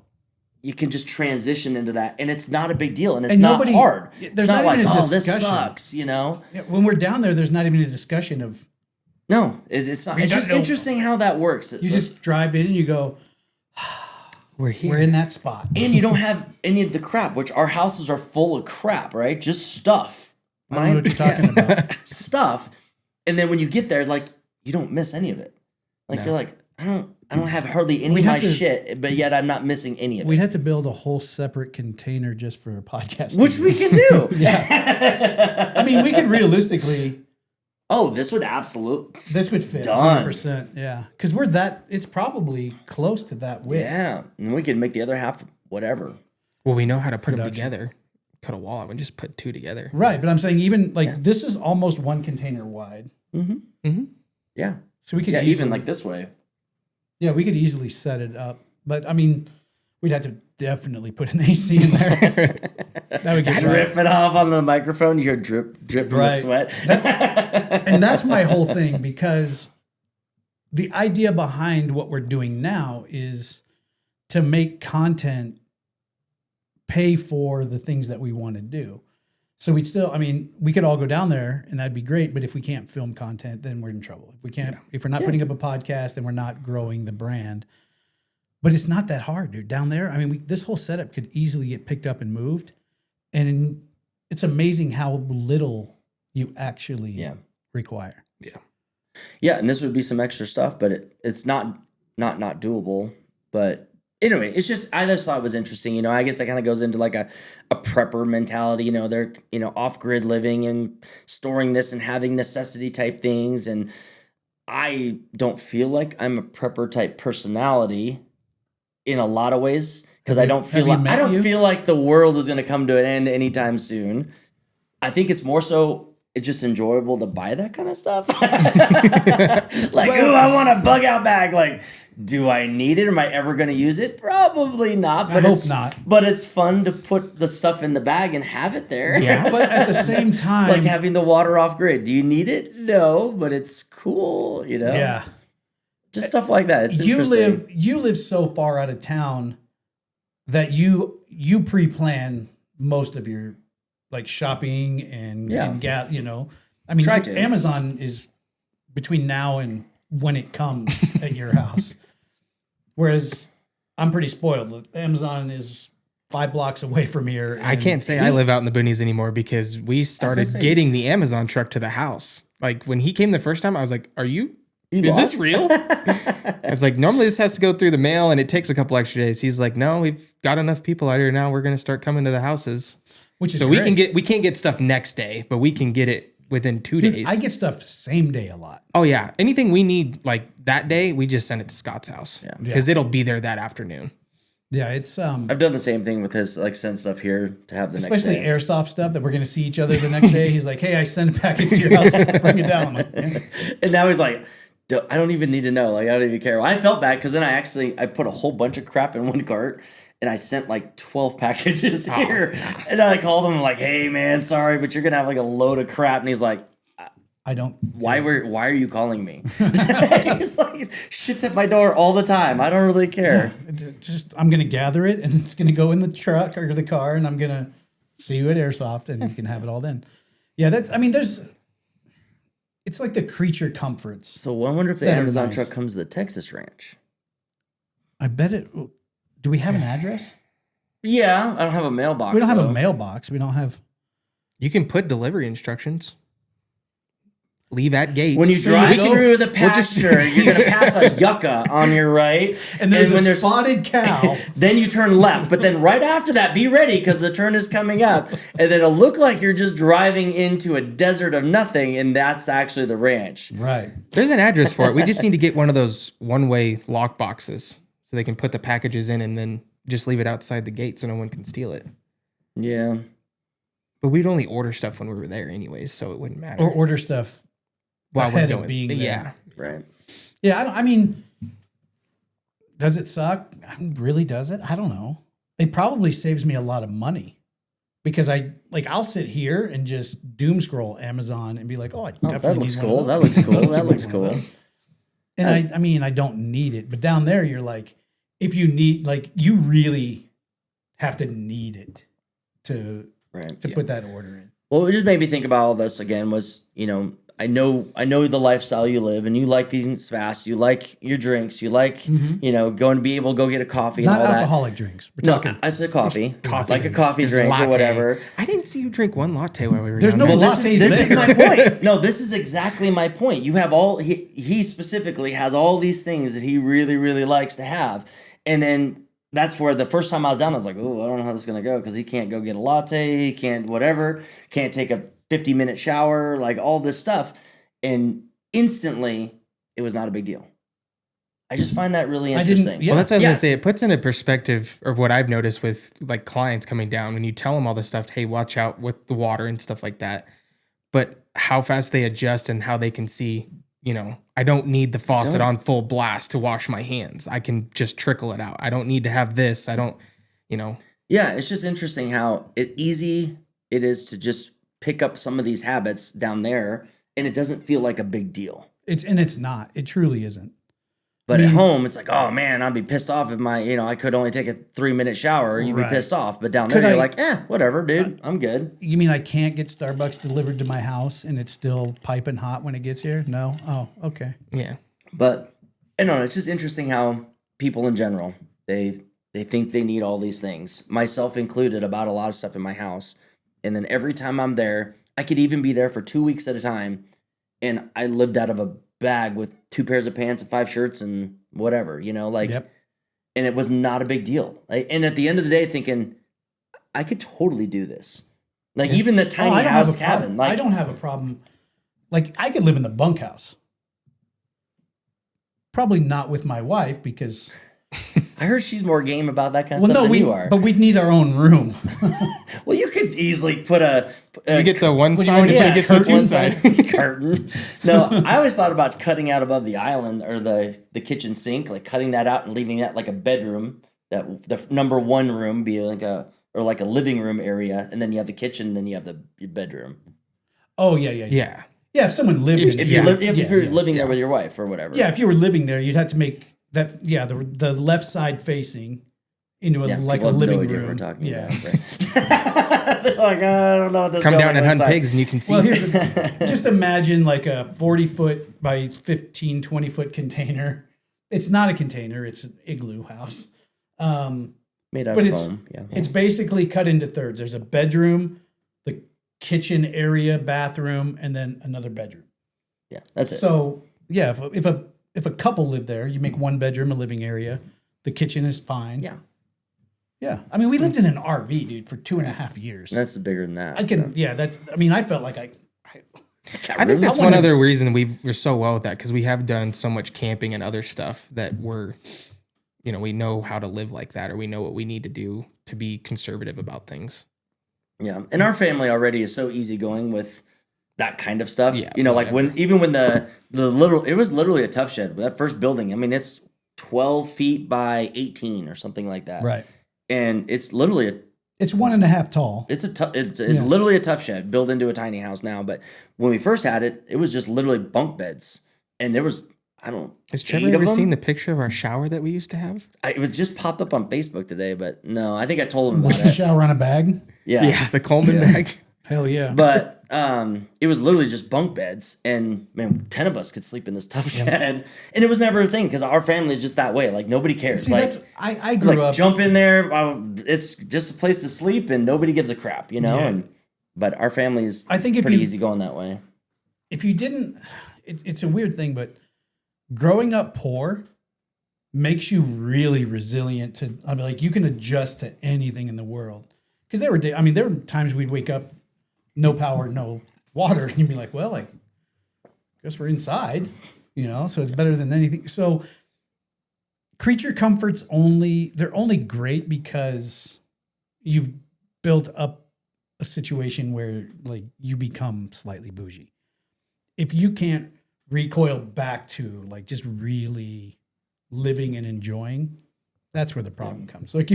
you can just transition into that, and it's not a big deal, and it's not hard. It's not like, this sucks, you know. Yeah, when we're down there, there's not even a discussion of. No, it's not. It's just interesting how that works. You just drive in and you go, We're here. we're in that spot. And you don't have any of the crap, which our houses are full of crap, right? Just stuff. I don't know what you're talking about. Stuff. And then when you get there, like, you don't miss any of it. Like, you're like, I don't have hardly any of my shit, but yet I'm not missing any of it. We'd have to build a whole separate container just for a podcast. Which we can do. Yeah. I mean, we could realistically. Oh, this would absolutely. This would fit. Done. 100%. Yeah. Because we're that. It's probably close to that width. Yeah. And we could make the other half whatever. Well, we know how to put them together. Cut a wall out and just put two together. Right. But I'm saying even like this is almost one container wide. Yeah. So we could even like this way. Yeah, we could easily set it up. But I mean, we'd have to definitely put an AC in there. That would get Drip it off on the microphone. You hear drip from the sweat. And that's my whole thing, because the idea behind what we're doing now is to make content pay for the things that we want to do. So we'd still, I mean, we could all go down there and that'd be great. But if we can't film content, then we're in trouble. If we can't, if we're not putting up a podcast, then we're not growing the brand. But it's not that hard, dude. Down there, I mean, this whole setup could easily get picked up and moved. And it's amazing how little you actually require. Yeah. Yeah, and this would be some extra stuff, but it's not doable. But anyway, it's just, I just thought it was interesting. You know, I guess that kind of goes into like a prepper mentality. You know, they're, you know, off-grid living and storing this and having necessity type things. And I don't feel like I'm a prepper type personality in a lot of ways, because I don't feel like the world is going to come to an end anytime soon. I think it's more so it's just enjoyable to buy that kind of stuff. Like, I want a bug out bag. Like, do I need it? Am I ever going to use it? Probably not. But I hope not. But it's fun to put the stuff in the bag and have it there. Yeah, but at the same time, it's like having the water off grid. Do you need it? No, but it's cool. You know. Yeah. Just stuff like that. It's interesting. You live so far out of town that you pre-plan most of your like shopping and you know. I mean, Amazon is between now and when it comes at your house. Whereas I'm pretty spoiled. Amazon is 5 blocks away from here. I can't say I live out in the boonies anymore, because we started getting the Amazon truck to the house. Like when he came the first time, I was like, is this real? It's like, normally this has to go through the mail and it takes a couple extra days. He's like, no, we've got enough people out here now. We're going to start coming to the houses. Which is so great. we can't get stuff next day, but we can get it within 2 days. I get stuff same day a lot. Oh yeah. Anything we need like that day, we just send it to Scott's house. Yeah. Because it'll be there that afternoon. Yeah, it's I've done the same thing with his, like, send stuff here to have the next day. Especially airsoft stuff that we're going to see each other the next day. He's like, hey, I sent a package to your house. Bring it down. I'm like, yeah. And now he's like, I don't even need to know. Like, I don't even care. Well, I felt bad because then I put a whole bunch of crap in one cart and I sent like 12 packages here. And then I called him like, hey man, sorry, but you're going to have like a load of crap. And he's like, I don't. Why are you calling me? He's like, shit's at my door all the time. I don't really care. Yeah, just, I'm going to gather it and it's going to go in the truck or the car and I'm going to see you at Airsoft and you can have it all then. Yeah, it's like the creature comforts. So I wonder if the Amazon truck comes to the Texas ranch. I bet it. Do we have an address? Yeah, I don't have a mailbox. We don't have a mailbox. We don't have. You can put delivery instructions. Leave at gate. When you drive through the pasture, you're going to pass a yucca on your right. And there's a spotted cow. Then you turn left. But then right after that, be ready because the turn is coming up. And then it'll look like you're just driving into a desert of nothing. And that's actually the ranch. Right. There's an address for it. We just need to get one of those one-way lock boxes so they can put the packages in and then just leave it outside the gate so no one can steal it. Yeah. But we'd only order stuff when we were there anyways, so it wouldn't matter. Or order stuff while ahead we're of doing being there. Yeah. Right. Yeah, I mean, does it suck? Really, does it? I don't know. It probably saves me a lot of money because I'll sit here and just doom scroll Amazon and be like, oh, I definitely that looks need cool. one of That those. looks cool. That looks cool. And I mean, I don't need it, but down there, you're like, if you need, like, you really have to need it to Right. put that order in. Well, it just made me think about all this again was, I know the lifestyle you live and you like things fast. You like your drinks. You like, going to be able to go get a coffee and Not all that. alcoholic drinks. We're No, talking. I said coffee. Coffee. Like a coffee drink Latte. or whatever. I didn't see you drink one latte while we were There's down no there. latte. This is there. my point. No, this is exactly my point. You have he specifically has all these things that he really, really likes to have. And then that's where the first time I was down, I was like, oh, I don't know how this is going to go because he can't go get a latte. He can't whatever. Can't take a 50-minute shower, like all this stuff. And instantly, it was not a big deal. I just find that really interesting. yeah. Well, that's what I was Yeah. gonna say. It puts into perspective of what I've noticed with like clients coming down when you tell them all this stuff. Hey, watch out with the water and stuff like that. But how fast they adjust and how they can see, I don't need the faucet on full blast to wash my hands. I can just trickle it out. I don't need to have this. I don't, Yeah, it's just interesting how easy it is to just pick up some of these habits down there, and it doesn't feel like a big deal. It's not. It truly isn't. But I at mean- home, it's like, oh man, I'd be pissed off if I could only take a 3-minute shower. You'd Right. be pissed off. But down there, Could you're I- like, whatever, dude, I'm good. You mean I can't get Starbucks delivered to my house and it's still piping hot when it gets here? No. Oh, okay. yeah. But I don't know. It's just interesting how people in general they think they need all these things, myself included, about a lot of stuff in my house. And then every time I'm there, I could even be there for 2 weeks at a time, and I lived out of a bag with 2 pairs of pants and 5 shirts and whatever, Yep. and it was not a big deal. And at the end of the day, thinking I could totally do this. Like even the tiny I don't house have a cabin. problem. Like I don't have a problem. Like I could live in the bunkhouse. Probably not with my wife because I heard she's more game about that kind of stuff no, than you are. but we'd need our own room. Well, you could easily put a You get the one you side, want but to she put gets the two one side. curtain. No, I always thought about cutting out above the island or the kitchen sink, like cutting that out and leaving that like a bedroom. That the number 1 room be like a living room area, and then you have the kitchen, and then you have your bedroom. Oh yeah. Yeah. Yeah, if someone lived If in you yeah, lived, if you're yeah. living there with your wife or whatever. Yeah, if you were living there, you'd have to make that the left side facing into a Yeah, like a people have no living idea what room. we're talking yeah. about. They're like, I don't know what this Come going down and looks hunt like. pigs and you can see. Well, just imagine like a 40-foot by 15, 20-foot container. It's not a container; it's an igloo house. Made out But of it's foam. Yeah. it's basically cut into thirds. There's a bedroom, the kitchen area, bathroom, and then another bedroom. Yeah. That's it. So yeah, if a couple live there, you make one bedroom a living area. The kitchen is fine. Yeah. Yeah. I mean, we lived in an RV, dude, for 2.5 years. That's bigger than that. I can, yeah, that's, I mean, I felt like I think that's one other reason we're so well with that, because we have done so much camping and other stuff that we know how to live like that, or we know what we need to do to be conservative about things. Yeah, and our family already is so easygoing with that kind of stuff. Yeah, like when the little, it was literally a tough shed. That first building, I mean, it's 12 feet by 18 or something like that. right. And it's literally It's 1.5 tall. it's literally a tough shed built into a tiny house now. But when we first had it, it was just literally bunk beds, and there was Has 8 Trevor of ever them? seen the picture of our shower that we used to have? It was just popped up on Facebook today, but no, I think I told him With about the it. shower on a bag. Yeah. the Coleman bag. Hell yeah. But it was literally just bunk beds, and man, 10 of us could sleep in this tough shed, and it was never a thing because our family is just that way. Like nobody cares. See, like, that's, I grew up. jump in there. It's just a place to sleep, and nobody gives a crap, Yeah. But our family's I think if pretty you- easy going that way. If you didn't, it's a weird thing, but growing up poor makes you really resilient to, I mean, like you can adjust to anything in the world. Because there were times we'd wake up, no power, no water, and you'd be like, well, like, guess we're inside, so it's better than anything. So creature comforts they're only great because you've built up a situation where like you become slightly bougie. If you can't recoil back to like just really living and enjoying, that's where the problem comes. Like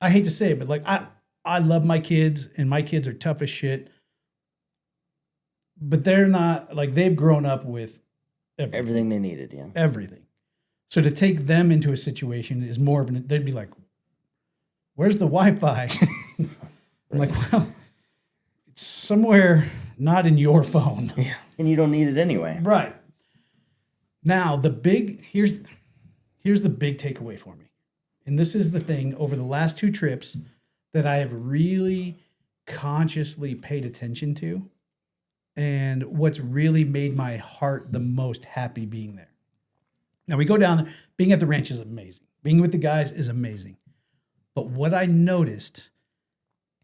I hate to say it, but like I love my kids and my kids are tough as shit, but they're not like they've grown up with Everything they needed, yeah. everything. So to take them into a situation is more of they'd be like, where's the Wi-Fi? I'm like, well, it's somewhere not in your phone. Yeah. And you don't need it anyway. Right. Now here's the big takeaway for me. And this is the thing over the last 2 trips that I have really consciously paid attention to. And what's really made my heart the most happy being there. Now we go down there. Being at the ranch is amazing. Being with the guys is amazing. But what I noticed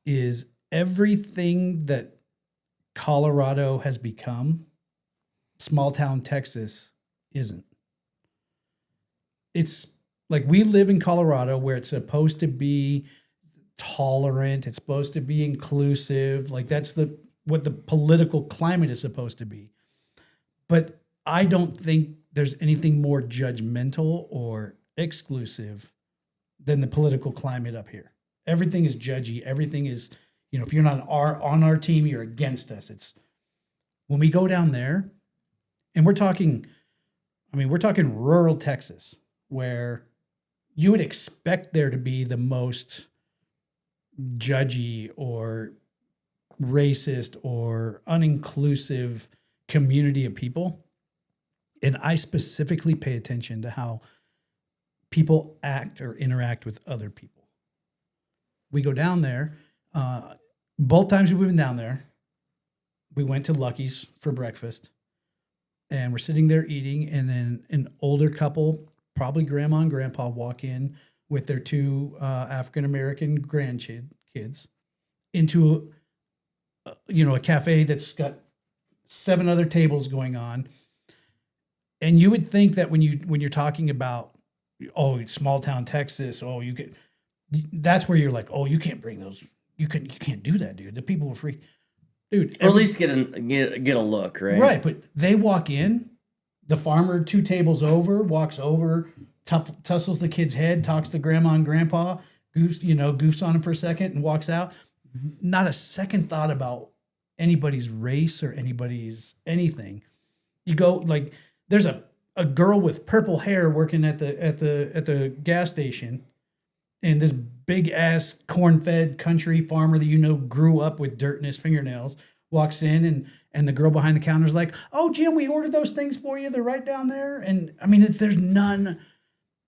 is everything that Colorado has become, small town Texas isn't. It's like we live in Colorado where it's supposed to be tolerant. It's supposed to be inclusive. Like that's what the political climate is supposed to be. But I don't think there's anything more judgmental or exclusive than the political climate up here. Everything is judgy. Everything is, if you're not on our team, you're against us. It's when we go down there and we're talking rural Texas where you would expect there to be the most judgy or racist or uninclusive community of people. And I specifically pay attention to how people act or interact with other people. We go down there. Both times we've been down there, we went to Lucky's for breakfast. And we're sitting there eating. And then an older couple, probably grandma and grandpa, walk in with their 2 African-American grandkids into a cafe that's got 7 other tables going on. And you would think that when you're talking about, small town Texas, that's where you're like, you can't bring those. You can't do that, dude. The people were free, dude. Or at least get a look, right? Right, but they walk in, the farmer 2 tables over walks over, tussles the kid's head, talks to grandma and grandpa, goofs on him for a second, and walks out. Not a second thought about anybody's race or anybody's anything. You go like. There's a girl with purple hair working at the gas station, and this big ass corn-fed country farmer that grew up with dirt in his fingernails walks in, and the girl behind the counter is like, "Oh, Jim, we ordered those things for you. They're right down there." And I mean, there's none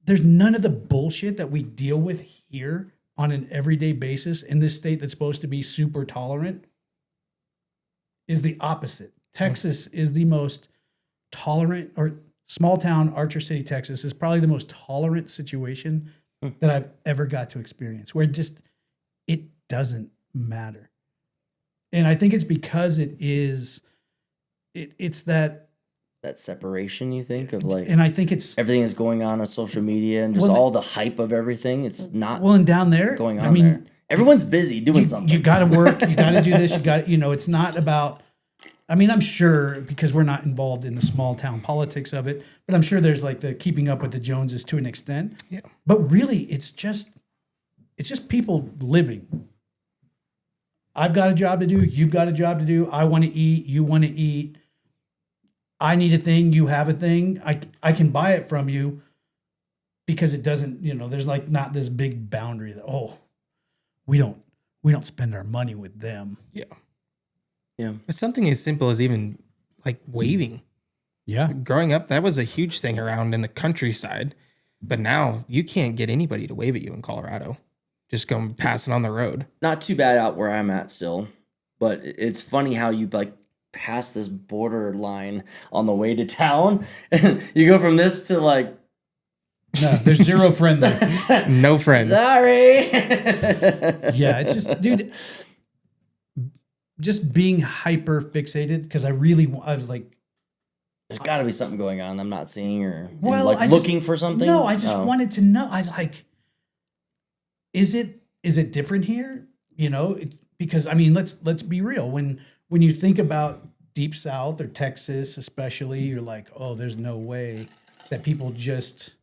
of the bullshit that we deal with here on an everyday basis in this state that's supposed to be super tolerant. Is the opposite. Texas is the most tolerant, or small town Archer City, Texas is probably the most tolerant situation that I've ever got to experience, where it doesn't matter. And I think it's because it's that separation, you think, of like, and I think it's everything is going on social media and just all the hype of everything. It's not and down there going on there. Everyone's busy doing something. You got to work. You got to do this. You got it's not about. I mean, I'm sure because we're not involved in the small town politics of it, but I'm sure there's like the keeping up with the Joneses to an extent. Yeah. But really, it's just people living. I've got a job to do. You've got a job to do. I want to eat. You want to eat. I need a thing. You have a thing. I can buy it from you because it doesn't, there's like not this big boundary that, we don't spend our money with them. Yeah. Yeah. It's something as simple as even like waving. Yeah. Growing up, that was a huge thing around in the countryside. But now you can't get anybody to wave at you in Colorado. Just go passing on the road. Not too bad out where I'm at still. But it's funny how you like pass this border line on the way to town. You go from this to like. No, there's zero friend there. No friends. Sorry. Yeah, it's just, dude, just being hyper fixated because I was like, There's got to be something going on I'm not seeing, or Well, like I just- looking for something. No, I just Oh. wanted to know. I like, is it different here? You know, because I mean, let's be real. When you think about Deep South or Texas, especially, you're like, oh, there's no way that people just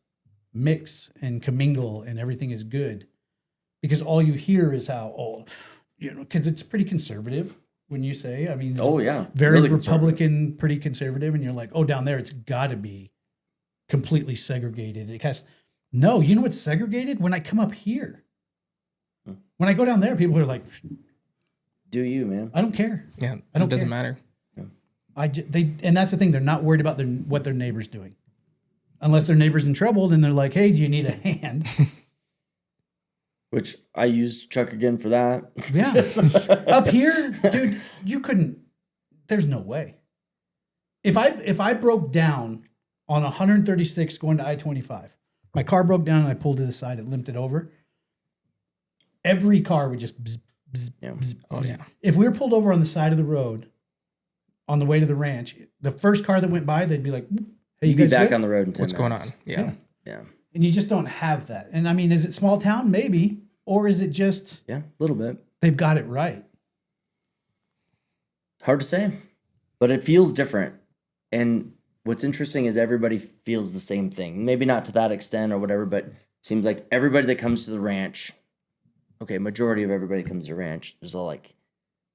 mix and commingle and everything is good, because all you hear is how because it's pretty conservative when you say. I mean, Oh yeah, very Really conservative. Republican, pretty conservative, and you're like, oh, down there it's got to be completely segregated. It has no. You know what's segregated? When I come up here, when I go down there, people are like, Do you, man? I don't care. Yeah, I don't it doesn't care. matter. And that's the thing. They're not worried about what their neighbor's doing, unless their neighbor's in trouble. Then they're like, hey, do you need a hand? Which I used Chuck again for that. Yeah. Up here, dude, you couldn't. There's no way. If I broke down on 136 going to I-25, my car broke down and I pulled to the side, it limped it over. Every car would just bzz, bzz, Yeah. bzz, Oh bzz. yeah. If we were pulled over on the side of the road on the way to the ranch, the first car that went by, they'd be like, hey, you You'd be guys back good? on the road in 10 What's going on? minutes. Yeah. Yeah. And you just don't have that. And I mean, is it small town? Maybe. Or is it just Yeah. A little bit. they've got it right? Hard to say, but it feels different. And what's interesting is everybody feels the same thing. Maybe not to that extent or whatever, but it seems like everybody that comes to the ranch, okay, majority of everybody comes to the ranch is all like,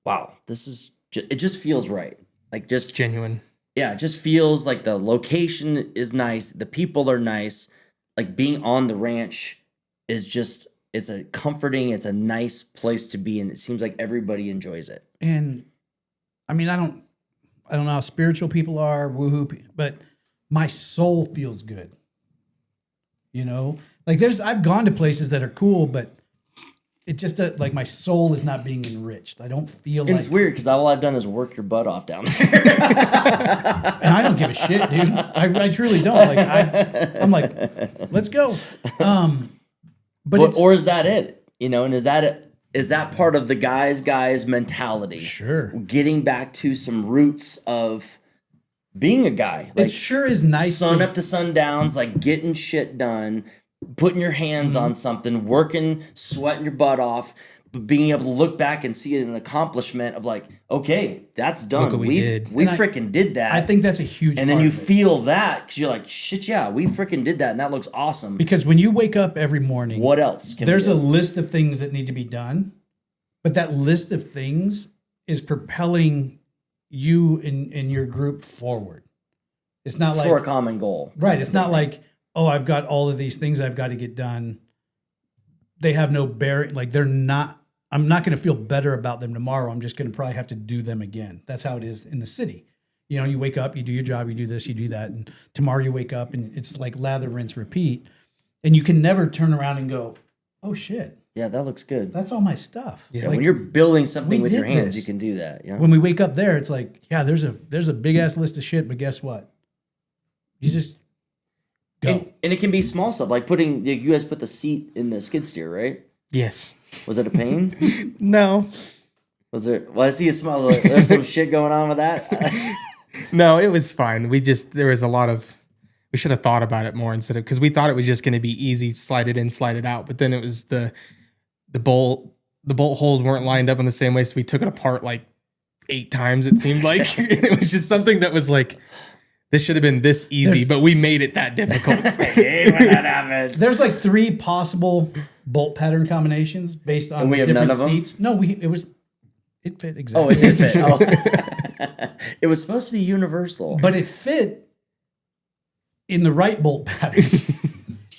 wow, this is, it just feels right. Like just, Genuine. yeah, it just feels like the location is nice. The people are nice. Like being on the ranch is just, it's a comforting, it's a nice place to be. And it seems like everybody enjoys it. And I mean, I don't know how spiritual people are, woohoo, but my soul feels good. You know, like I've gone to places that are cool, but it just like my soul is not being enriched. I don't feel And like, it's weird because all I've done is work your butt off down there. and I don't give a shit, dude. I truly don't. Like I'm like, let's go. But it's or is that it? You know, and is that part of the guys mentality? sure. Getting back to some roots of being a guy. Like It sure is nice. sun up to sundowns, like getting shit done, putting your hands Mm-hmm. on something, working, sweating your butt off, but being able to look back and see it an accomplishment of like, okay, that's done. Look what we did. We And freaking did that. I think that's a huge. and then part you of it. feel that because you're like, shit, yeah, we freaking did that, and that looks awesome. Because when you wake up every morning, What else? Can there's we a do? list of things that need to be done, but that list of things is propelling you and your group forward. It's not like for a common goal. right. It's not like, oh, I've got all of these things I've got to get done. They have no bearing. Like they're not. I'm not going to feel better about them tomorrow. I'm just going to probably have to do them again. That's how it is in the city. You know, you wake up, you do your job, you do this, you do that, and tomorrow you wake up and it's like lather, rinse, repeat. And you can never turn around and go, oh shit, Yeah, that looks good. that's all my stuff. Yeah, Yeah, Like, when you're building something we with your did hands, this. you can do that. Yeah. when we wake up there, it's like, yeah, there's a big ass list of shit, but guess what? You just go. And it can be small stuff like putting. You guys put the seat in the skid steer, right? Yes. Was it a pain? No. Was there? Well, I see a small. There's some shit going on with that. No, it was fine. There was a lot of, we should have thought about it more instead of, because we thought it was just going to be easy, slide it in, slide it out. But then it was the bolt holes weren't lined up in the same way. So we took it apart like 8 times, it seemed like. It was just something that was like, this should have been this easy, but we made it that difficult. Hey, when that happens. There's like 3 possible bolt pattern combinations based on And we the have none different of them? seats. No, it fit Oh, exactly. it did fit. Oh. It was supposed to be universal. But it fit in the right bolt pattern.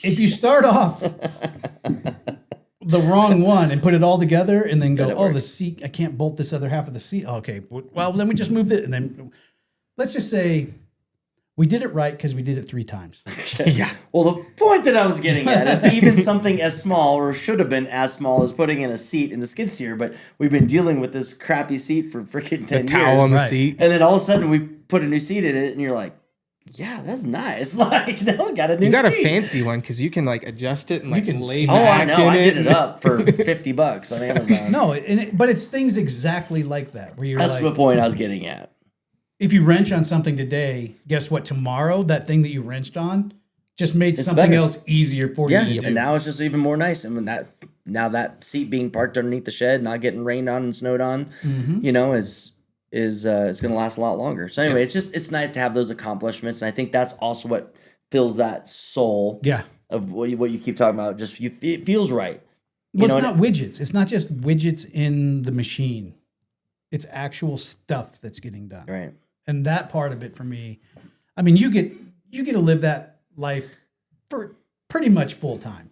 If you start off the wrong one and put it all together and then go, Then it oh, the works. seat, I can't bolt this other half of the seat. Okay, well, then we just moved it. And then let's just say we did it right because we did it 3 times. Yeah. Well, the point that I was getting at is even something as small, or should have been as small, as putting in a seat in the skid steer. But we've been dealing with this crappy seat for freaking 10 The towel years. on the Right. seat. And then all of a sudden we put a new seat in it, and you're like, yeah, that's nice. Like, now I got a new You got a seat. fancy one because you can like adjust it and like can lay Oh, I back know. in I it. did it up for $50 on Amazon. No, but it's things exactly like that where you're That's like, the point I was getting at. if you wrench on something today, guess what? Tomorrow, that thing that you wrenched on just made something better. else easier for you to do. And now it's just even more nice. And when now that seat being parked underneath the shed, not getting rained on and snowed on, you know, is it's going to last a lot longer. So anyway, it's nice to have those accomplishments, and I think that's also what fills that soul. Yeah. Of what you keep talking about. Just it feels right. Well, it's not widgets. It's not just widgets in the machine. It's actual stuff that's getting done. Right. And that part of it for me, I mean, you get to live that life for pretty much full time.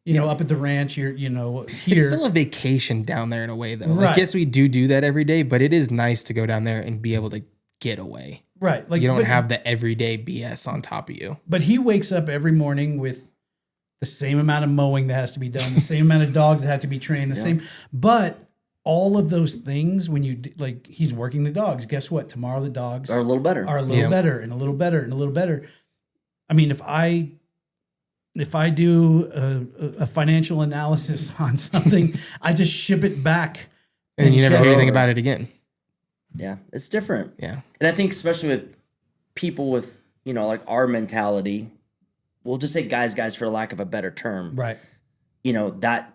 You know, up at the ranch, here. It's still a vacation down there in a way, though. Right. Like, yes, we do that every day, but it is nice to go down there and be able to get away. Right. Like You don't have the everyday BS on top of you. But he wakes up every morning with the same amount of mowing that has to be done, the same amount of dogs that have to be trained, the same. But all of those things, when you like, he's working the dogs. Guess what? Tomorrow the dogs Are a little better. are a little better and a little better and a little better. I mean, if I do a financial analysis on something, I just ship it back, And you never stress hear anything over. about it again. Yeah, it's different. Yeah. And I think especially with people with, you know, like our mentality, we'll just say guys for lack of a better term. Right. You know, that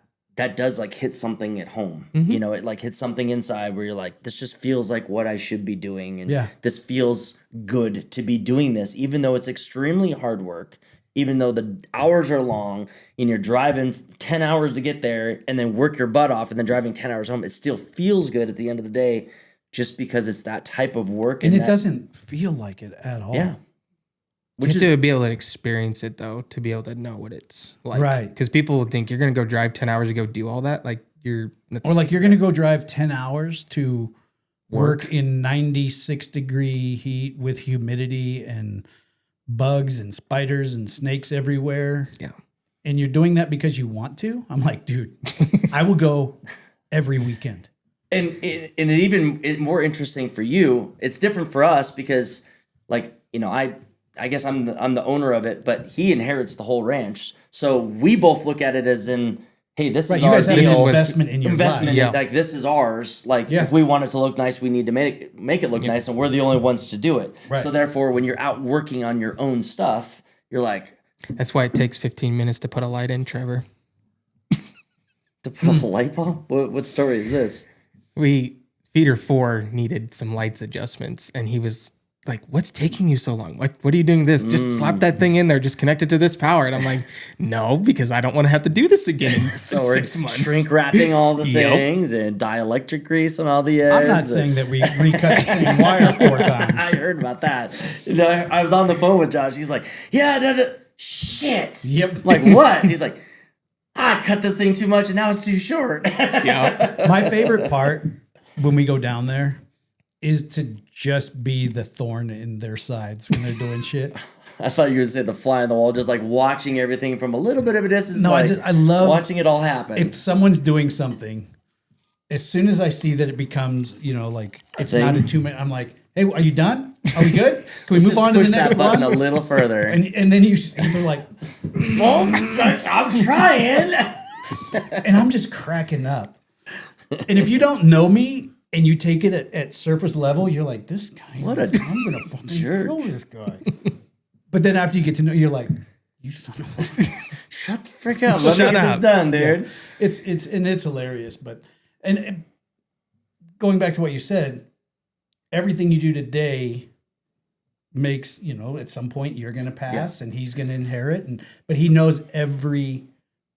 does like hit something at home. You know, it like hits something inside where you're like, this just feels like what I should be doing. And this feels good to be doing this, even though it's extremely hard work, even though the hours are long and you're driving 10 hours to get there and then work your butt off and then driving 10 hours home. It still feels good at the end of the day just because it's that type of work. And it that, doesn't feel like it at all. Yeah. You have to be able to experience it, though, to be able to know what it's like. Right. Because people will think you're going to go drive 10 hours to go do all that. Like, Or like you're going to go drive 10 hours to work in 96-degree heat with humidity and bugs and spiders and snakes everywhere. Yeah. And you're doing that because you want to? I'm like, dude, I will go every weekend. And even more interesting for you, it's different for us because, like, you know, I guess I'm the owner of it, but he inherits the whole ranch. So we both look at it as in, hey, this is You our guys have deal. an investment in your Investment, life. Yeah. like this is ours. Like Yeah. if we want it to look nice, we need to make it look nice, and we're the only ones to do it. Right. So therefore, when you're out working on your own stuff, you're like, That's why it takes 15 minutes to put a light in, Trevor. to put a light bulb. What story is this? Feeder 4 needed some lights adjustments, and he was like, what's taking you so long? What are you doing this? Just slap that thing in there. Just connect it to this power. And I'm like, no, because I don't want to have to do this again in So we're 6 months. shrink wrapping all the Yep. things and dielectric grease on all the ends. I'm not saying that we recut the same wire 4 times. I heard about that. You know, I was on the phone with Josh. He's like, yeah, shit. Yep. Like, what? He's like, I cut this thing too much and now it's too short. Yeah. My favorite part when we go down there is to just be the thorn in their sides when they're doing shit. I thought you were going to say the fly on the wall, just like watching everything from a little bit of a distance. No, like, I love watching it all happen. if someone's doing something, as soon as I see that it becomes, like it's thing? not a 2 minute, I'm like, hey, are you done? Are we good? Can we Let's move just on to the push next that button one? a little further. And then you're like, well, I'm trying. and I'm just cracking up. And if you don't know me and you take it at surface level, you're like, this guy, What a I'm gonna fucking jerk. kill this guy. But then after you get to know, you're like, you son of a. Shut the frick up. Let me Shut get this up. done, dude. It's hilarious, but and going back to what you said, everything you do today makes, at some point you're going to pass and he's going to inherit, but he knows every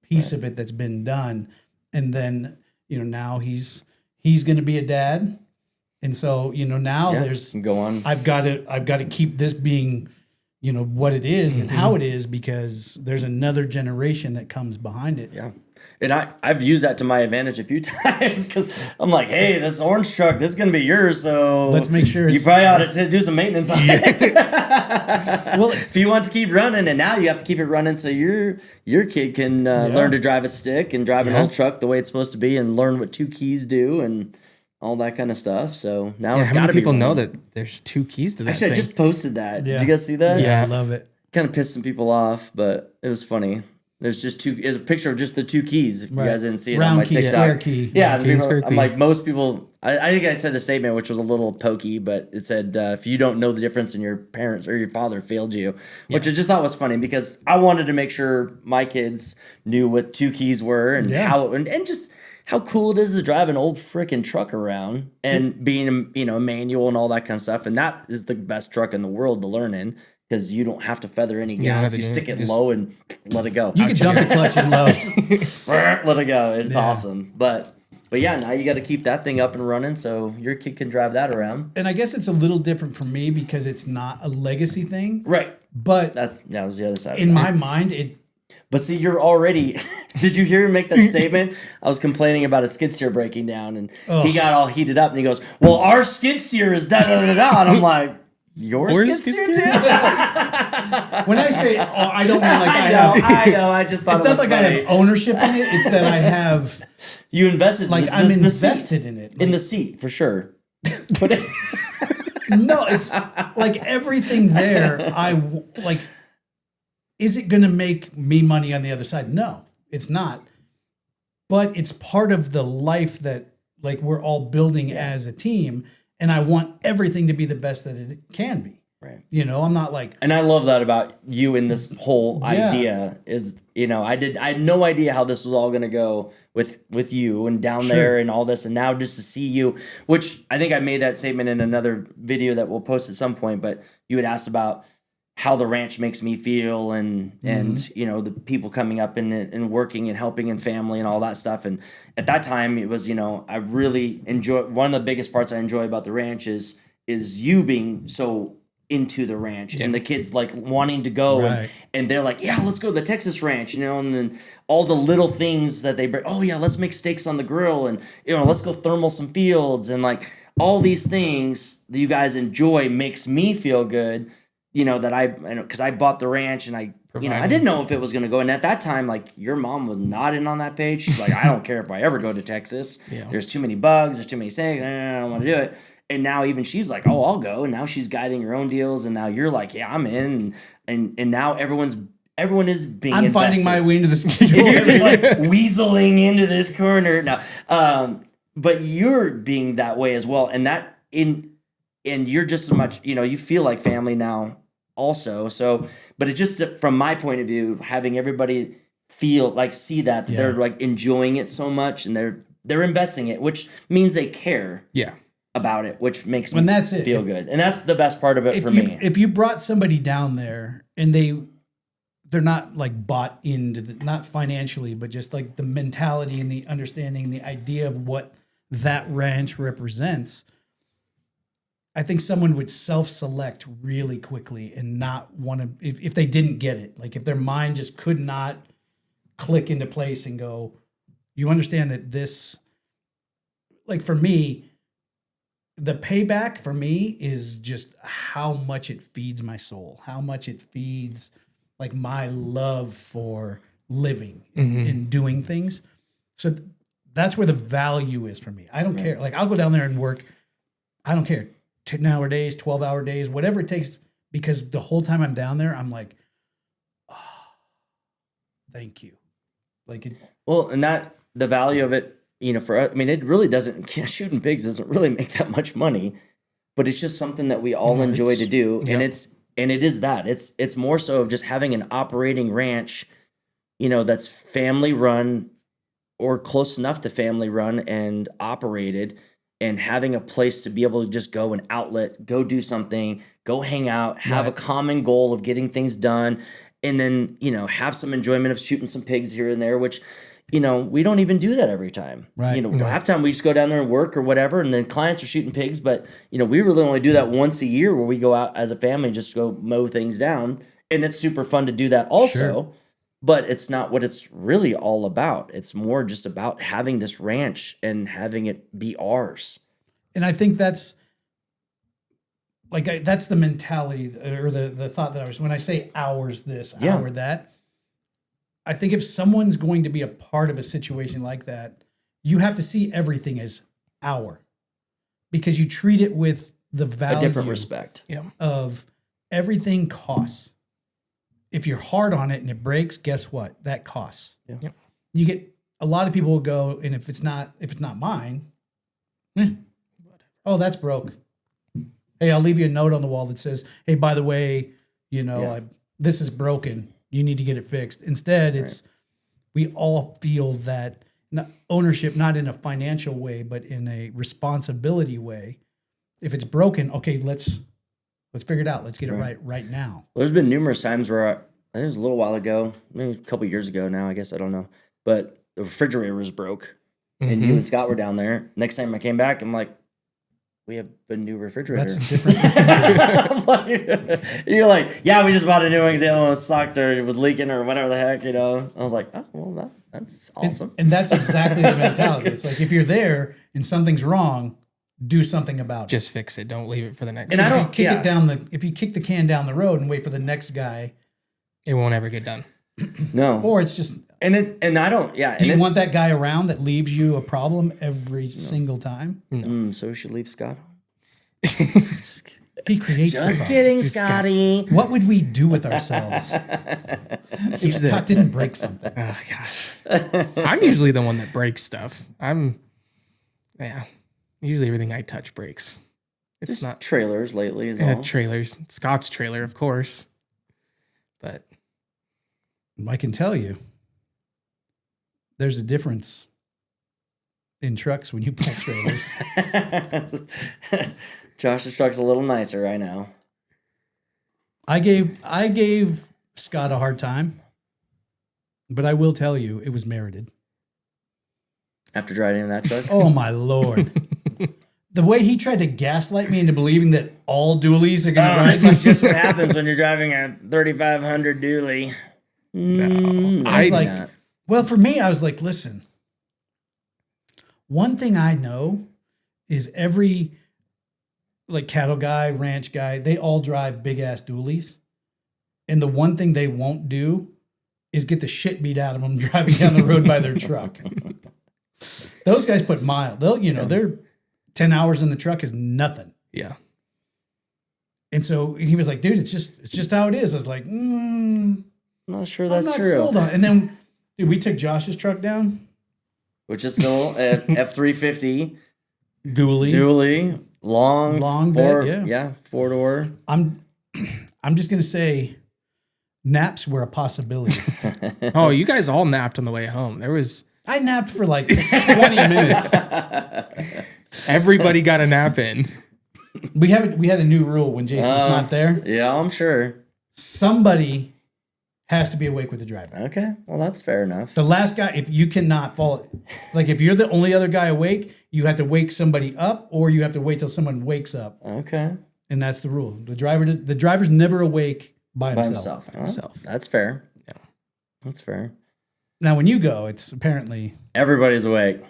piece of it that's been done, and then now he's going to be a dad, and so now there's Go on. I've got to keep this being what it is and how it is, because there's another generation that comes behind it. Yeah. And I've used that to my advantage a few times because I'm like, hey, this orange truck, this is going to be yours. So Let's make sure you it's- probably ought to do some maintenance on it. Well, If you want to keep running, and now you have to keep it running so your kid can learn to drive a stick and drive an old truck the way it's supposed to be and learn what 2 keys do and all that kind of stuff. So now it's How got to many be people know running. that there's 2 keys to that Actually, thing? I just posted that. Yeah. Did you guys see that? yeah, I Yeah. love it. Kind of pissed some people off, but it was funny. There's just two. There's a picture of just the two keys. If you Right. guys didn't see it on Round my key, TikTok. square key. Yeah, Round key and square I'm key. like most people. I think I said a statement which was a little pokey, but it said, "If you don't know the difference, and your parents or your father failed you," which I just thought was funny because I wanted to make sure my kids knew what two keys were and Yeah. how and just how cool it is to drive an old freaking truck around and being a manual and all that kind of stuff. And that is the best truck in the world to learn in. Because you don't have to feather any don't have gas. to You do stick it. it low and let it go. You can dump the clutch in low. Let it go. It's Yeah. awesome. But yeah, now you got to keep that thing up and running so your kid can drive that around. And I guess it's a little different for me because it's not a legacy thing. Right. But That was the other side. in of it. my mind, it But see, you're already. Did you hear him make that statement? I was complaining about a skid steer breaking down, and he got all heated up, and he goes, "Well, our skid steer is da da da da," and I'm like, "Your Where's skid skid steer steer? when I say I don't mean like I know. I just thought it's it not was like funny. I have ownership in it. It's that I have You invested like the, I'm the invested seat, in it. in Like, the seat for sure. But no, it's like everything there. Like. Is it going to make me money on the other side? No, it's not. But it's part of the life that like we're all building as a team, and I want everything to be the best that it can be. Right. You know, I'm not like And I love that about you and this whole Yeah. idea is, I had no idea how this was all going to go with you and down Sure. there and all this. And now just to see you, which I think I made that statement in another video that we'll post at some point, but you had asked about how the ranch makes me feel and the people coming up and working and helping and family and all that stuff. And at that time it was, I really enjoy, one of the biggest parts I enjoy about the ranch is you being so into the ranch and the kids like wanting to go Right. and they're like, yeah, let's go to the Texas ranch, and then all the little things that they bring. Oh yeah, let's make steaks on the grill and let's go thermal some fields and like all these things that you guys enjoy makes me feel good. That because I bought the ranch and I didn't know if it was going to go. And at that time, like your mom was not in on that page. She's like, I don't care if I ever go to Texas. Yeah. There's too many bugs. There's too many snakes. I don't want to do it. And now even she's like, oh, I'll go. And now she's guiding her own deals. And now you're like, yeah, I'm in. And now everyone is being I'm finding invested. my way into this. You're just like weaseling into this corner. No. But you're being that way as well. And you're just so much, you feel like family now also. So, but it's just from my point of view, having everybody see that they're like enjoying it so much and they're investing it, which means they care Yeah. about it, which makes When me that's it. feel good. And that's the best part of it for me. If you brought somebody down there and they're not like bought into not financially, but just like the mentality and the understanding, the idea of what that ranch represents, I think someone would self-select really quickly and not want to, if they didn't get it, like if their mind just could not click into place and go, you understand that this, like for me, the payback for me is just how much it feeds my soul, how much it feeds like my love for living and doing things. So that's where the value is for me. I don't care. Like I'll go down there and work. I don't care. 10-hour days, 12-hour days, whatever it takes, because the whole time I'm down there, I'm like, oh, thank you. Like it, Well, and that the value of it, for us, I mean, it really doesn't. Shooting pigs doesn't really make that much money, but it's just something that we all enjoy to do, and it is that it's more so of just having an operating ranch, that's family run or close enough to family run and operated, and having a place to be able to just go an outlet, go do something, go hang out, have a common goal of getting things done, and then have some enjoyment of shooting some pigs here and there, which. We don't even do that every time. Right. Half the time we just go down there and work or whatever, and then clients are shooting pigs. But, we really only do that once a year where we go out as a family and just go mow things down. And it's super fun to do that also. Sure. But it's not what it's really all about. It's more just about having this ranch and having it be ours. and I think that's like, that's the mentality or the thought that when I say hours this, hour that, I think if someone's going to be a part of a situation like that, you have to see everything as our, because you treat it with the value A different respect. Yeah. of everything costs. if you're hard on it and it breaks, guess what? That costs. Yeah. Yep. You get a lot of people will go, and if it's not mine, oh, that's broke. Hey, I'll leave you a note on the wall that says, hey, by the way, this is broken. You need to get it fixed. Instead, it's we all feel that ownership, not in a financial way, but in a responsibility way. If it's broken, okay, let's figure it out. Let's get it right now. There's been numerous times where I think it was a little while ago, maybe a couple years ago now, I guess, I don't know. But the refrigerator was broke, and you and Scott were down there. Next time I came back, I'm like, we have a new refrigerator. That's different. You're like, yeah, we just bought a new one because the other one sucked or it was leaking or whatever the heck, I was like, oh, well, that's awesome. And that's exactly the mentality. It's like if you're there and something's wrong, do something about it. Just fix it. Don't leave it for the next. And I don't kick it down if you kick the can down the road and wait for the next guy, it won't ever get done. No. or it's just. And I don't. Yeah. Do you want that guy around that leaves you a problem every single time? So we should leave Scott. He creates. Just kidding, Scotty. What would we do with ourselves if Scott didn't break something? Oh gosh, I'm usually the one that breaks stuff. Usually everything I touch breaks. It's Just not trailers lately as well. trailers. Scott's trailer, of course, but I can tell you, there's a difference in trucks when you pull trailers. Josh's truck's a little nicer right now. I gave Scott a hard time, but I will tell you it was merited. After driving in that truck? Oh my Lord. The way he tried to gaslight me into believing that all dualies are going to ride That's just what happens when you're driving a 3500 dually. I was like, well, for me, I was like, listen, one thing I know is every like cattle guy, ranch guy, they all drive big ass dualies. And the one thing they won't do is get the shit beat out of them driving down the road by their truck. Those guys put miles. They're 10 hours in the truck is nothing. yeah. And so he was like, dude, it's just how it is. I was like, I'm not sure that's I'm not true. sold on it. And then, dude, we took Josh's truck down. Which is still an F350 Dually. long bed, four, yeah. 4-door. I'm just gonna say naps were a possibility. Oh, you guys all napped on the way home. I napped for like 20 minutes. Everybody got a nap in. We had a new rule when Jason's not there. Yeah, I'm sure. Somebody has to be awake with the driver. Okay, well that's fair enough. The last guy, if you cannot fall, like if you're the only other guy awake, you have to wake somebody up, or you have to wait till someone wakes up, Okay, and that's the rule. The driver's never awake by by himself. himself. That's fair. Yeah. That's fair. Now, when you go, it's apparently Everybody's awake.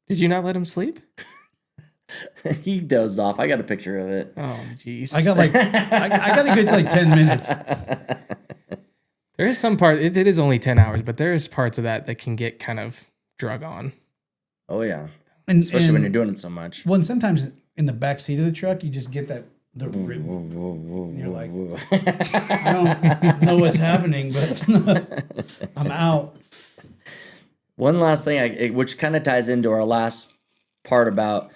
Did you not let him sleep? He dozed off. I got a picture of it. Oh, jeez. I got I got a good like 10 minutes. There is some part. It is only 10 hours, but there's parts of that can get kind of drug on. Oh yeah, And especially when you're doing it so much. Well, and sometimes in the back seat of the truck, you just get the rib. And you're like, I don't know what's happening, but I'm out. One last thing, which kind of ties into our last part about,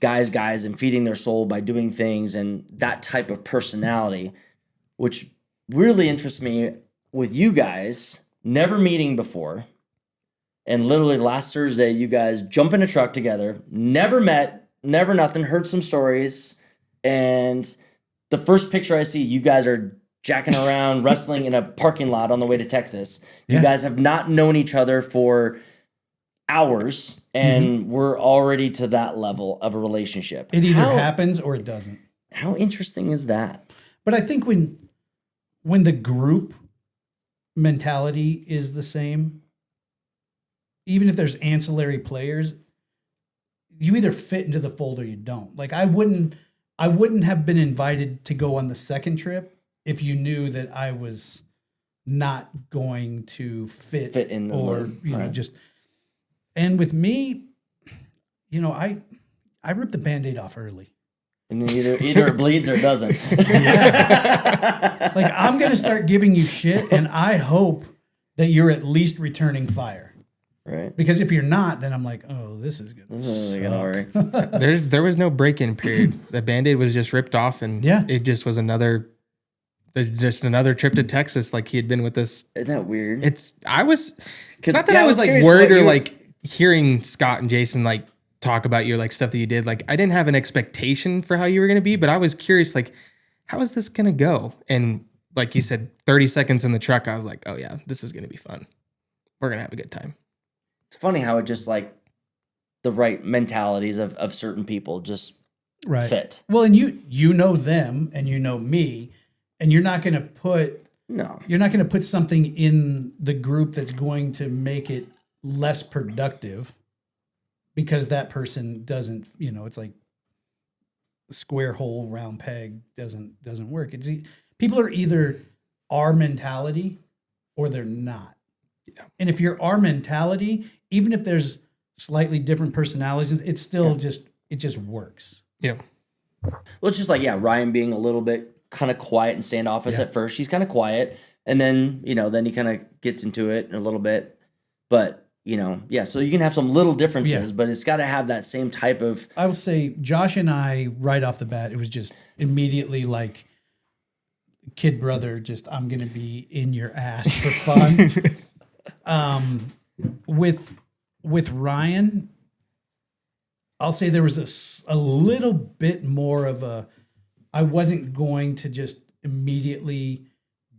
guys and feeding their soul by doing things and that type of personality, which really interests me with you guys never meeting before. And literally last Thursday, you guys jump in a truck together, never met, never nothing, heard some stories. And the first picture I see, you guys are jacking around, wrestling in a parking lot on the way to Texas. You Yeah. guys have not known each other for hours, and we're already to that level of a relationship. It either happens or it doesn't. How interesting is that? But I think when the group mentality is the same, even if there's ancillary players, you either fit into the fold or you don't. Like I wouldn't have been invited to go on the second trip if you knew that I was not going to fit in the or load, right. just. And with me, I ripped the Band-Aid off early. And either it bleeds or it doesn't. Like, I'm going to start giving you shit, and I hope that you're at least returning fire. Right. Because if you're not, then I'm like, oh, this is good. There was no break-in period. The Band-Aid was just ripped off, and it just was another trip to Texas. Like he had been with us. Isn't that weird? I was not that I was like worried or like hearing Scott and Jason like talk about your like stuff that you did. Like I didn't have an expectation for how you were going to be, but I was curious, like, how is this going to go? And like you said, 30 seconds in the truck, I was like, oh yeah, this is going to be fun. We're going to have a good time. It's funny how it just like the right mentalities of certain people just fit. Well, and you know them and you know me, and you're not going to put something in the group that's going to make it less productive because that person doesn't, it's like square hole round peg doesn't work. People are either our mentality or they're not. Yeah. And if you're our mentality, even if there's slightly different personalities, it's still it just works. Yeah. Well, it's just like, Ryan being a little bit kind of quiet and standoffish at first. He's kind of quiet. And then, then he kind of gets into it a little bit. But, so you can have some little differences, but it's got to have that same type of... I would say Josh and I, right off the bat, it was just immediately like, kid brother, just I'm going to be in your ass for fun. With Ryan, I'll say there was a little bit more of I wasn't going to just immediately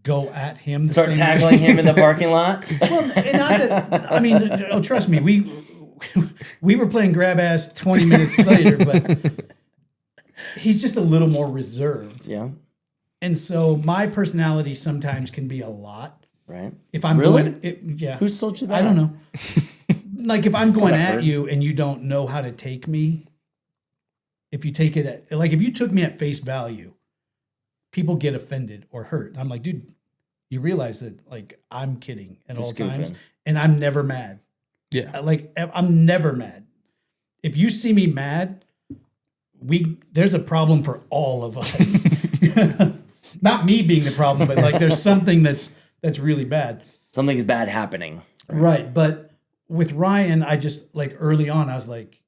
go at him. Start tackling him in the parking lot? Well, not that, trust me, we were playing grab ass 20 minutes later, but he's just a little more reserved. Yeah. And so my personality sometimes can be a lot. Right. If I'm Who's told you that? I don't know. Like if I'm going at you and you don't know how to take me, if you take it if you took me at face value, people get offended or hurt. I'm like, dude, you realize that like I'm kidding at all times and I'm never mad. Yeah. Like I'm never mad. If you see me mad, there's a problem for all of us. Not me being the problem, but like there's something that's really bad. Something's bad happening. Right. But with Ryan, I just like early on, I was like,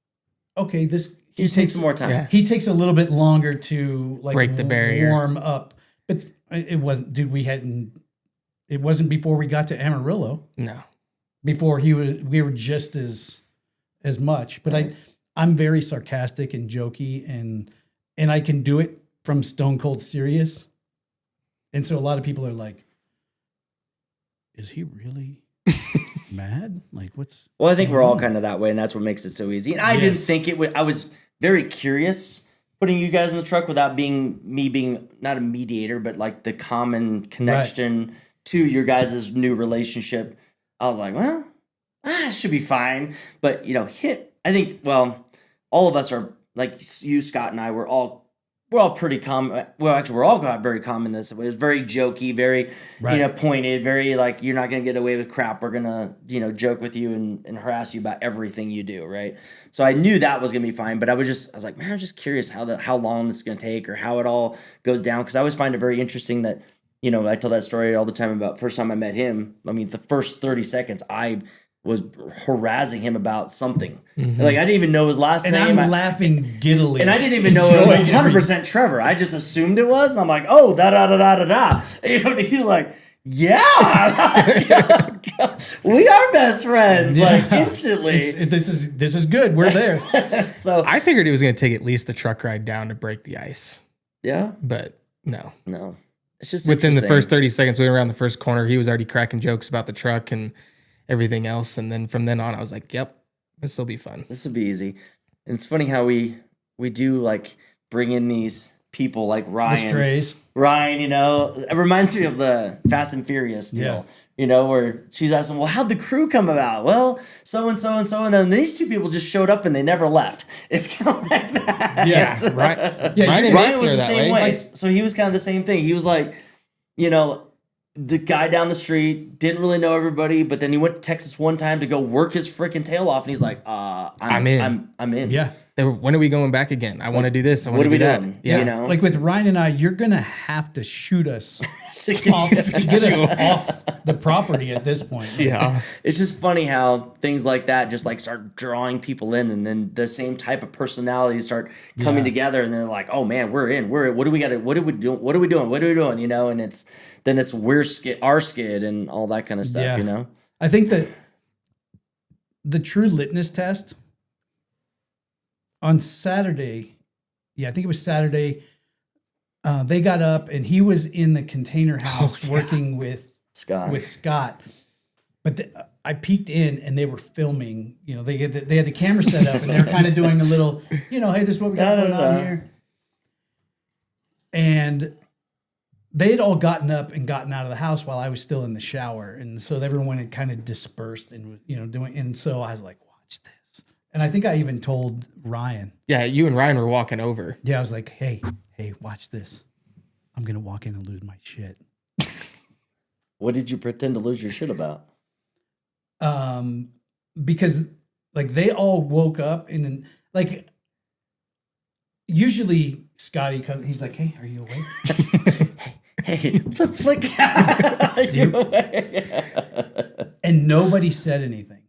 okay, he takes some more time. Yeah. He takes a little bit longer to like break the barrier, warm up. But it wasn't, dude. It wasn't before we got to Amarillo. No, before we were just as much. But I'm very sarcastic and jokey, and I can do it from stone cold serious. And so a lot of people are like, "Is he really mad? Like what's?" Well, I think we're all kind of that way, and that's what makes it so easy. And I didn't think it would. I was very curious putting you guys in the truck without being not a mediator, but like the common connection to your guys' new relationship. I was like, well, it should be fine. But I think, well, all of us are like you, Scott, and I. We're all pretty common. Well, actually, we're all very common. This it was very jokey, very pointed, very like you're not gonna get away with crap. We're gonna joke with you and harass you about everything you do, right? So I knew that was gonna be fine. But I was like, man, I'm just curious how long this is gonna take or how it all goes down, because I always find it very interesting that I tell that story all the time about first time I met him. I mean, the first 30 seconds I was harassing him about something. Mm-hmm. Like, I didn't even know his last name. And I'm laughing giddily. And I didn't even know it was 100% Trevor. I just assumed it was. I'm like, oh, da-da-da-da-da-da. He's like, yeah. We are best friends. Yeah. Like, instantly. This is good. We're there. So I figured it was going to take at least the truck ride down to break the ice. Yeah. But no. It's just within the first 30 seconds, we went around the first corner. He was already cracking jokes about the truck and everything else, and then from then on I was like, yep, this will be fun, this will be easy. And it's funny how we do like bring in these people like Ryan, the strays. Ryan, it reminds me of the Fast and Furious deal, where she's asking, well, how'd the crew come about? Well, so and so and so, and then these two people just showed up and they never left. It's kind of like that. Yeah, right. Yeah, Ryan was the same way. So he was kind of the same thing. He was like, the guy down the street didn't really know everybody, but then he went to Texas one time to go work his freaking tail off, and he's like, I'm in. I'm in. Yeah. They were, when are we going back again? I want to do this. I want what to are we do that. doing? Yeah. You know? Like with Ryan and I, you're gonna have to shoot us To get off, you- to get us off the property at this point. Yeah. It's just funny how things like that just like start drawing people in, and then the same type of personalities start coming Yeah. together, and they're like, "Oh man, we're in. What do we got to? What are we doing? What are we doing? What are we doing?" You know, and it's our skid and all that kind of stuff. Yeah. You know, I think that the true litmus test on Saturday, I think it was Saturday, they got up and he was in the container house working with Scott. But I peeked in and they were filming. You know, they had the camera set up and they were kind of doing a little, you know, hey, this is what we got going on here. And they had all gotten up and gotten out of the house while I was still in the shower, and so everyone had kind of dispersed and doing. And so I was like, watch this. And I think I even told Ryan. Yeah. You and Ryan were walking over. Yeah, I was like, hey, watch this. I'm gonna walk in and lose my shit. What did you pretend to lose your shit about? Because like they all woke up and then like usually Scotty comes, he's like, hey, are you awake? Hey, flick. Are you awake? And nobody said anything.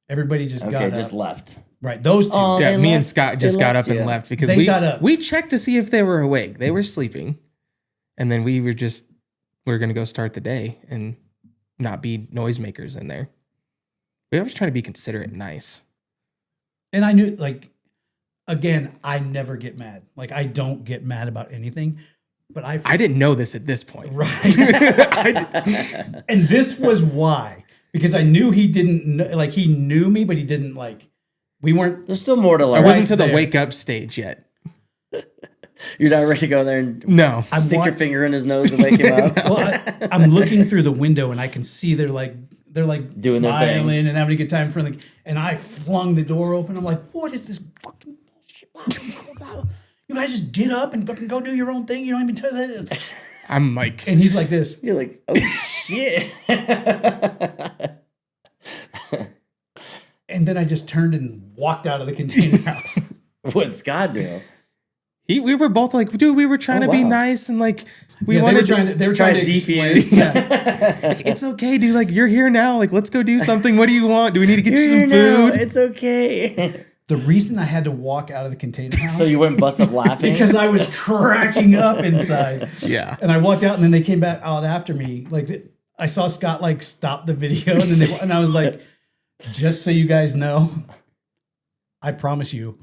Everybody just got up. just left. Right, those two. Oh, Yeah. they Me and left- Scott they just got up left you. and left because They got up. we checked to see if they were awake. They were sleeping. And then we were going to go start the day and not be noisemakers in there. We always try to be considerate and nice. And I knew, like, again, I never get mad. Like, I don't get mad about anything. But I didn't know this at this point. Right. And this was why. Because I knew he didn't know, like, he knew me, but he didn't, like, we weren't. There's still more to I learn. wasn't to the there. wake up stage yet. You're not ready to go there and No. stick your finger in his nose and wake him up. Well, I'm looking through the window and I can see they're like Doing their thing. smiling and having a good time in front of the, and I flung the door open. I'm like, what is this fucking bullshit? You guys just get up and fucking go do your own thing. You don't even tell that. I'm like, And he's like this. You're like, oh shit. And then I just turned and walked out of the container house. What'd Scott do? we were both like, dude, we were trying Oh, to be wow. nice and like, They were wanted trying to explain. defuse. Yeah. like, it's okay, dude. Like, you're here now. Like, let's go do something. What do you want? Do we need to get you You're some here now. food? It's okay. The reason I had to walk out of the container house So you wouldn't bust up laughing? because I was cracking up inside. Yeah. And I walked out, and then they came back out after me. Like I saw Scott like stop the video, and then and I was like, just so you guys know, I promise you,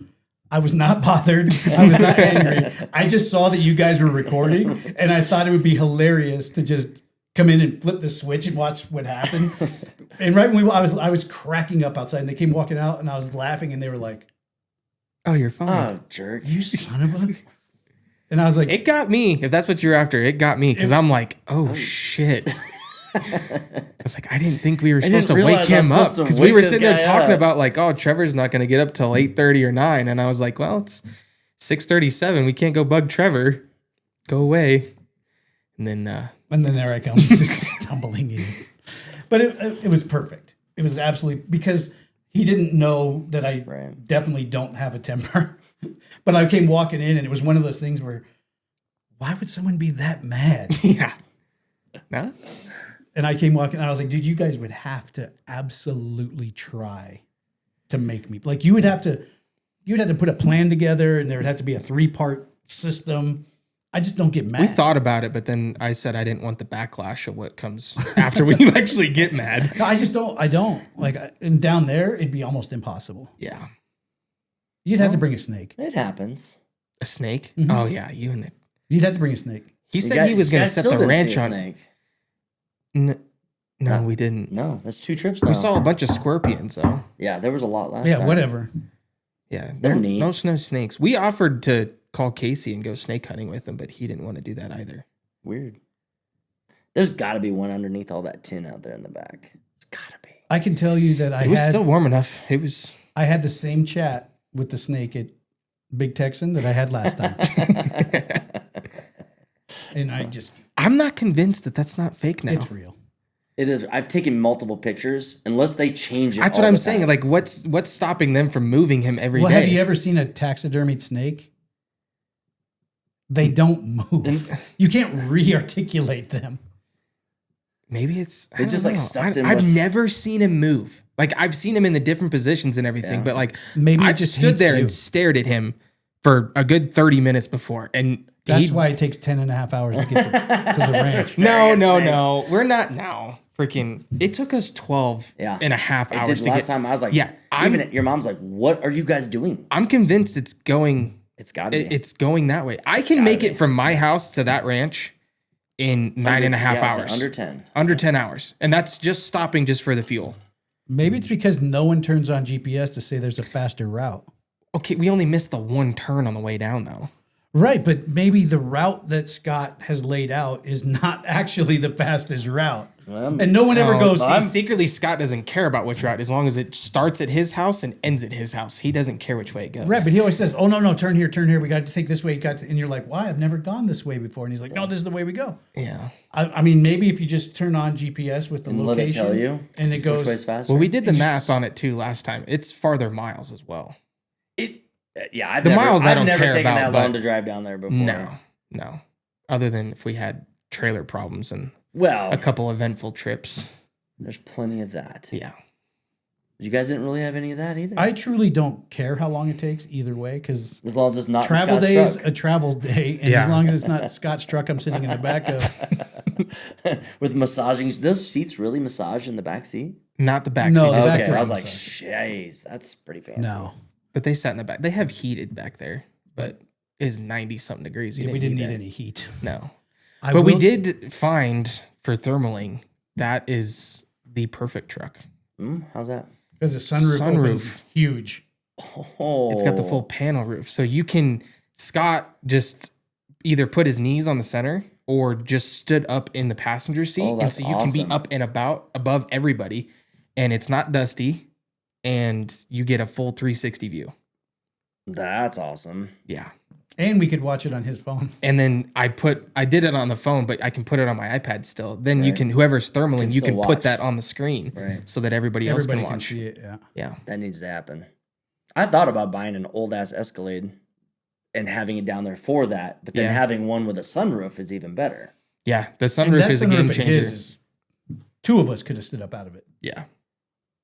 I was not bothered. I was not angry. I just saw that you guys were recording, and I thought it would be hilarious to just come in and flip the switch and watch what happened. And right when I was cracking up outside, and they came walking out, and I was laughing, and they were like, Oh, you're fine. Oh, jerk. "You son of a!" And I was like, It got me. If that's what you're after, it got me because I'm like, oh shit. I was like, I didn't think we were supposed to didn't wake realize I was him up supposed to because we wake were this sitting there guy talking up. about like, oh, Trevor's not going to get up till 8:30 or 9, and I was like, well, it's 6:37. We can't go bug Trevor. Go away. And then there I come, just stumbling in. But it was perfect. It was absolutely, because he didn't know that I Right. definitely don't have a temper. But I came walking in, and it was one of those things where, why would someone be that mad? yeah, no, And I came walking, and I was like, dude, you guys would have to absolutely try to make me, like, you'd have to put a plan together, and there would have to be a 3-part system. I just don't get mad. we thought about it, but then I said I didn't want the backlash of what comes after when you actually get mad. No, I don't. Like, and down there, it'd be almost impossible. Yeah, You'd have to bring a snake. It happens. a snake. Mm-hmm. Oh yeah, you and the. You'd have to bring a snake. He said he was going to set the ranch on. Snake. No, we didn't. No, that's 2 trips now. We saw a bunch of scorpions though. Yeah, there was a lot last Yeah, time. whatever. Yeah, They're no, neat. no snakes. We offered to call Casey and go snake hunting with him, but he didn't want to do that either. Weird. There's got to be one underneath all that tin out there in the back. There's got to be. I can tell you that It was still warm enough. It was. I had the same chat with the snake at Big Texan that I had last time. And I just, I'm not convinced that that's not fake now. it's real. It is. I've taken multiple pictures. Unless they change it. That's all what I'm the saying. time. Like, what's stopping them from moving him every day? Well, have you ever seen a taxidermied snake? They don't move. You can't re-articulate them. Maybe it's They just, like, stuffed him I've with- never seen him move. Like, I've seen him in the different positions and everything, Yeah. but like Maybe it I just stood hates there you. and stared at him for a good 30 minutes before, and That's he- why it takes 10 and a half hours to get to the ranch. No. We're not now. Freaking, it took us 12 Yeah. and a half It hours did to last get. time. I was like, Yeah, even your mom's like, what are you guys doing? I'm convinced it's going. It's got to be. It's going that way. I can make gotta it from my house to that ranch in 9.5 Yeah, it's hours. under 10. Under 10 hours, and that's just stopping just for the fuel. Maybe it's because no one turns on GPS to say there's a faster route. Okay, we only missed the one turn on the way down though. Right, but maybe the route that Scott has laid out is not actually the fastest route. And no one ever goes, See, secretly, Scott doesn't care about which route as long as it starts at his house and ends at his house. He doesn't care which way it goes. right, but he always says, oh, no, turn here. We got to take this way. And you're like, why? I've never gone this way before. And he's like, no, this is the way we go. Yeah. I mean, maybe if you just turn on GPS with the And let it location tell you and it which goes, way's faster. Well, we did the It's- math on it too last time. It's farther miles as well. Yeah, I've The never, miles I I've don't never care taken about, that long but- to drive down there before. No. Other than if we had trailer problems and Well, a couple eventful trips. there's plenty of that. Yeah. You guys didn't really have any of that either. I truly don't care how long it takes either way because As long as it's not travel Scott's day is truck. a travel day. And Yeah. as long as it's not Scott's truck I'm sitting in the back of. With massaging. Those seats really massage in the back seat? Not the back No, seat, the just back the Okay, I front. was like, doesn't jeez, that's pretty fancy. No. But they sat in the back. They have heated back there, but it is 90 something degrees. You Yeah, we didn't need that. any heat. No. I But we will- did find for thermaling, that is the perfect truck. How's that? Because the sunroof opens Sunroof. huge. Oh, It's got the full panel roof. So you can, Scott just either put his knees on the center or just stood up in the passenger seat. Oh, And that's so you can be awesome. up and about above everybody. And it's not dusty. And you get a full 360 view. That's awesome. Yeah. And we could watch it on his phone. And then I did it on the phone, but I can put it on my iPad still. Then you Right. can, whoever's thermaling, Can you still can put watch. that on the screen Right. so that everybody else Everybody can can watch. see it. Yeah. Yeah. That needs to happen. I thought about buying an old ass Escalade and having it down there for that, but then Yeah. having one with a sunroof is even better. Yeah. The And sunroof that is a sunroof game of changer. his is- two of us could have stood up out of it. Yeah.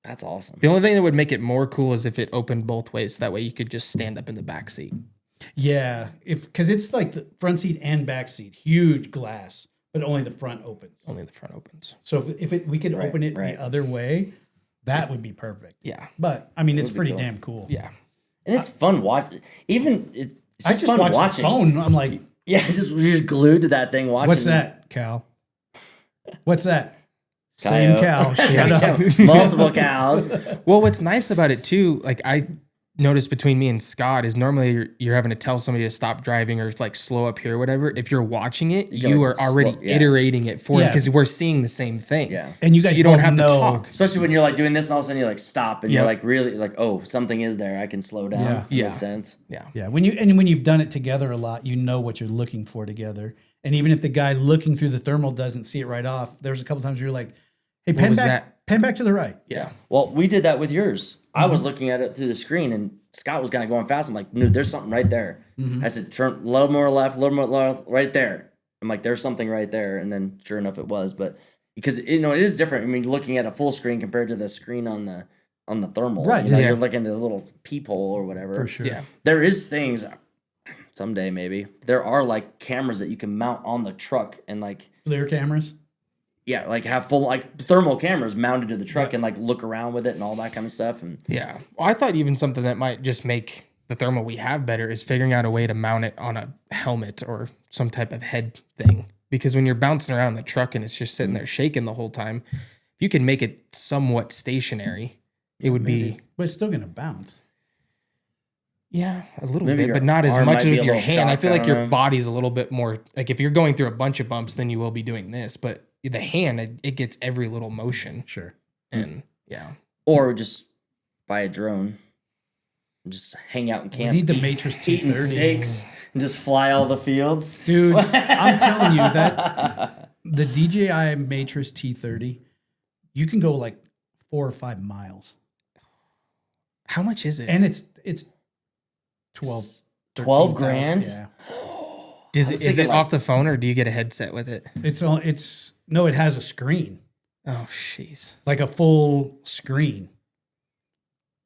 That's awesome. The only thing that would make it more cool is if it opened both ways. So that way you could just stand up in the back seat. Yeah, because it's like the front seat and back seat, huge glass, but only the front opens. Only the front opens. So if we could Right, open it right. the other way, that would be perfect. Yeah. But I mean, it's would be pretty cool. damn cool. Yeah. And it's fun watching. Even it's I just just fun watched watching. the phone. I'm like, Yeah, you're just glued to that thing watching. what's that, Cal? What's that? Same Coyote. cow. Shut up. Multiple cows. Well, what's nice about it too, like I noticed between me and Scott is normally you're having to tell somebody to stop driving or like slow up here or whatever. If you're watching it, You gotta you are already slow- yeah. iterating it for you Yeah. because we're seeing the same thing. Yeah. And you So guys you don't both have to know- talk. Especially when you're like doing this and all of a sudden you like stop and Yep. you're like really like, oh, something is there. I can slow down. Yeah. Yeah. Makes sense. Yeah. Yeah, when you've done it together a lot, you know what you're looking for together. And even if the guy looking through the thermal doesn't see it right off, there's a couple times where you're like, "Hey, pan was back to the right." Yeah. Well, we did that with yours. I was looking at it through the screen and Scott was kind of going fast. I'm like, no, there's something right there. I said, turn a little more left, right there. I'm like, there's something right there. And then sure enough, it was. But because, it is different. I mean, looking at a full screen compared to the screen on the thermal. Right, You know, yeah. You're looking at the little peephole or whatever. For sure. Yeah. There is things, someday maybe, there are like cameras that you can mount on the truck and like, FLIR cameras. yeah, like have full like thermal cameras mounted to the truck and like look around with it and all that kind of stuff. And Yeah. Well, I thought even something that might just make the thermal we have better is figuring out a way to mount it on a helmet or some type of head thing. Because when you're bouncing around the truck and it's just sitting there shaking the whole time, if you can make it somewhat stationary, it would be, But it's still going to bounce. yeah, a little Maybe bit, your but not as arm much might as be with a your little hand. I shocked, feel I like don't your know. body's a little bit more, like if you're going through a bunch of bumps, then you will be doing this. But the hand, it gets every little motion. Sure. And yeah. or just buy a drone and just hang out in We camp. need the Matrix eating T30. steaks and just fly all the fields. Dude, I'm telling you that the DJI Matrix T30 you can go like 4 or 5 miles. How much is it? And it's 12, 12 13,000. grand? Yeah. Is I it, was is thinking it like- off the phone or do you get a headset with it? No, it has a screen, Oh, jeez. like a full screen.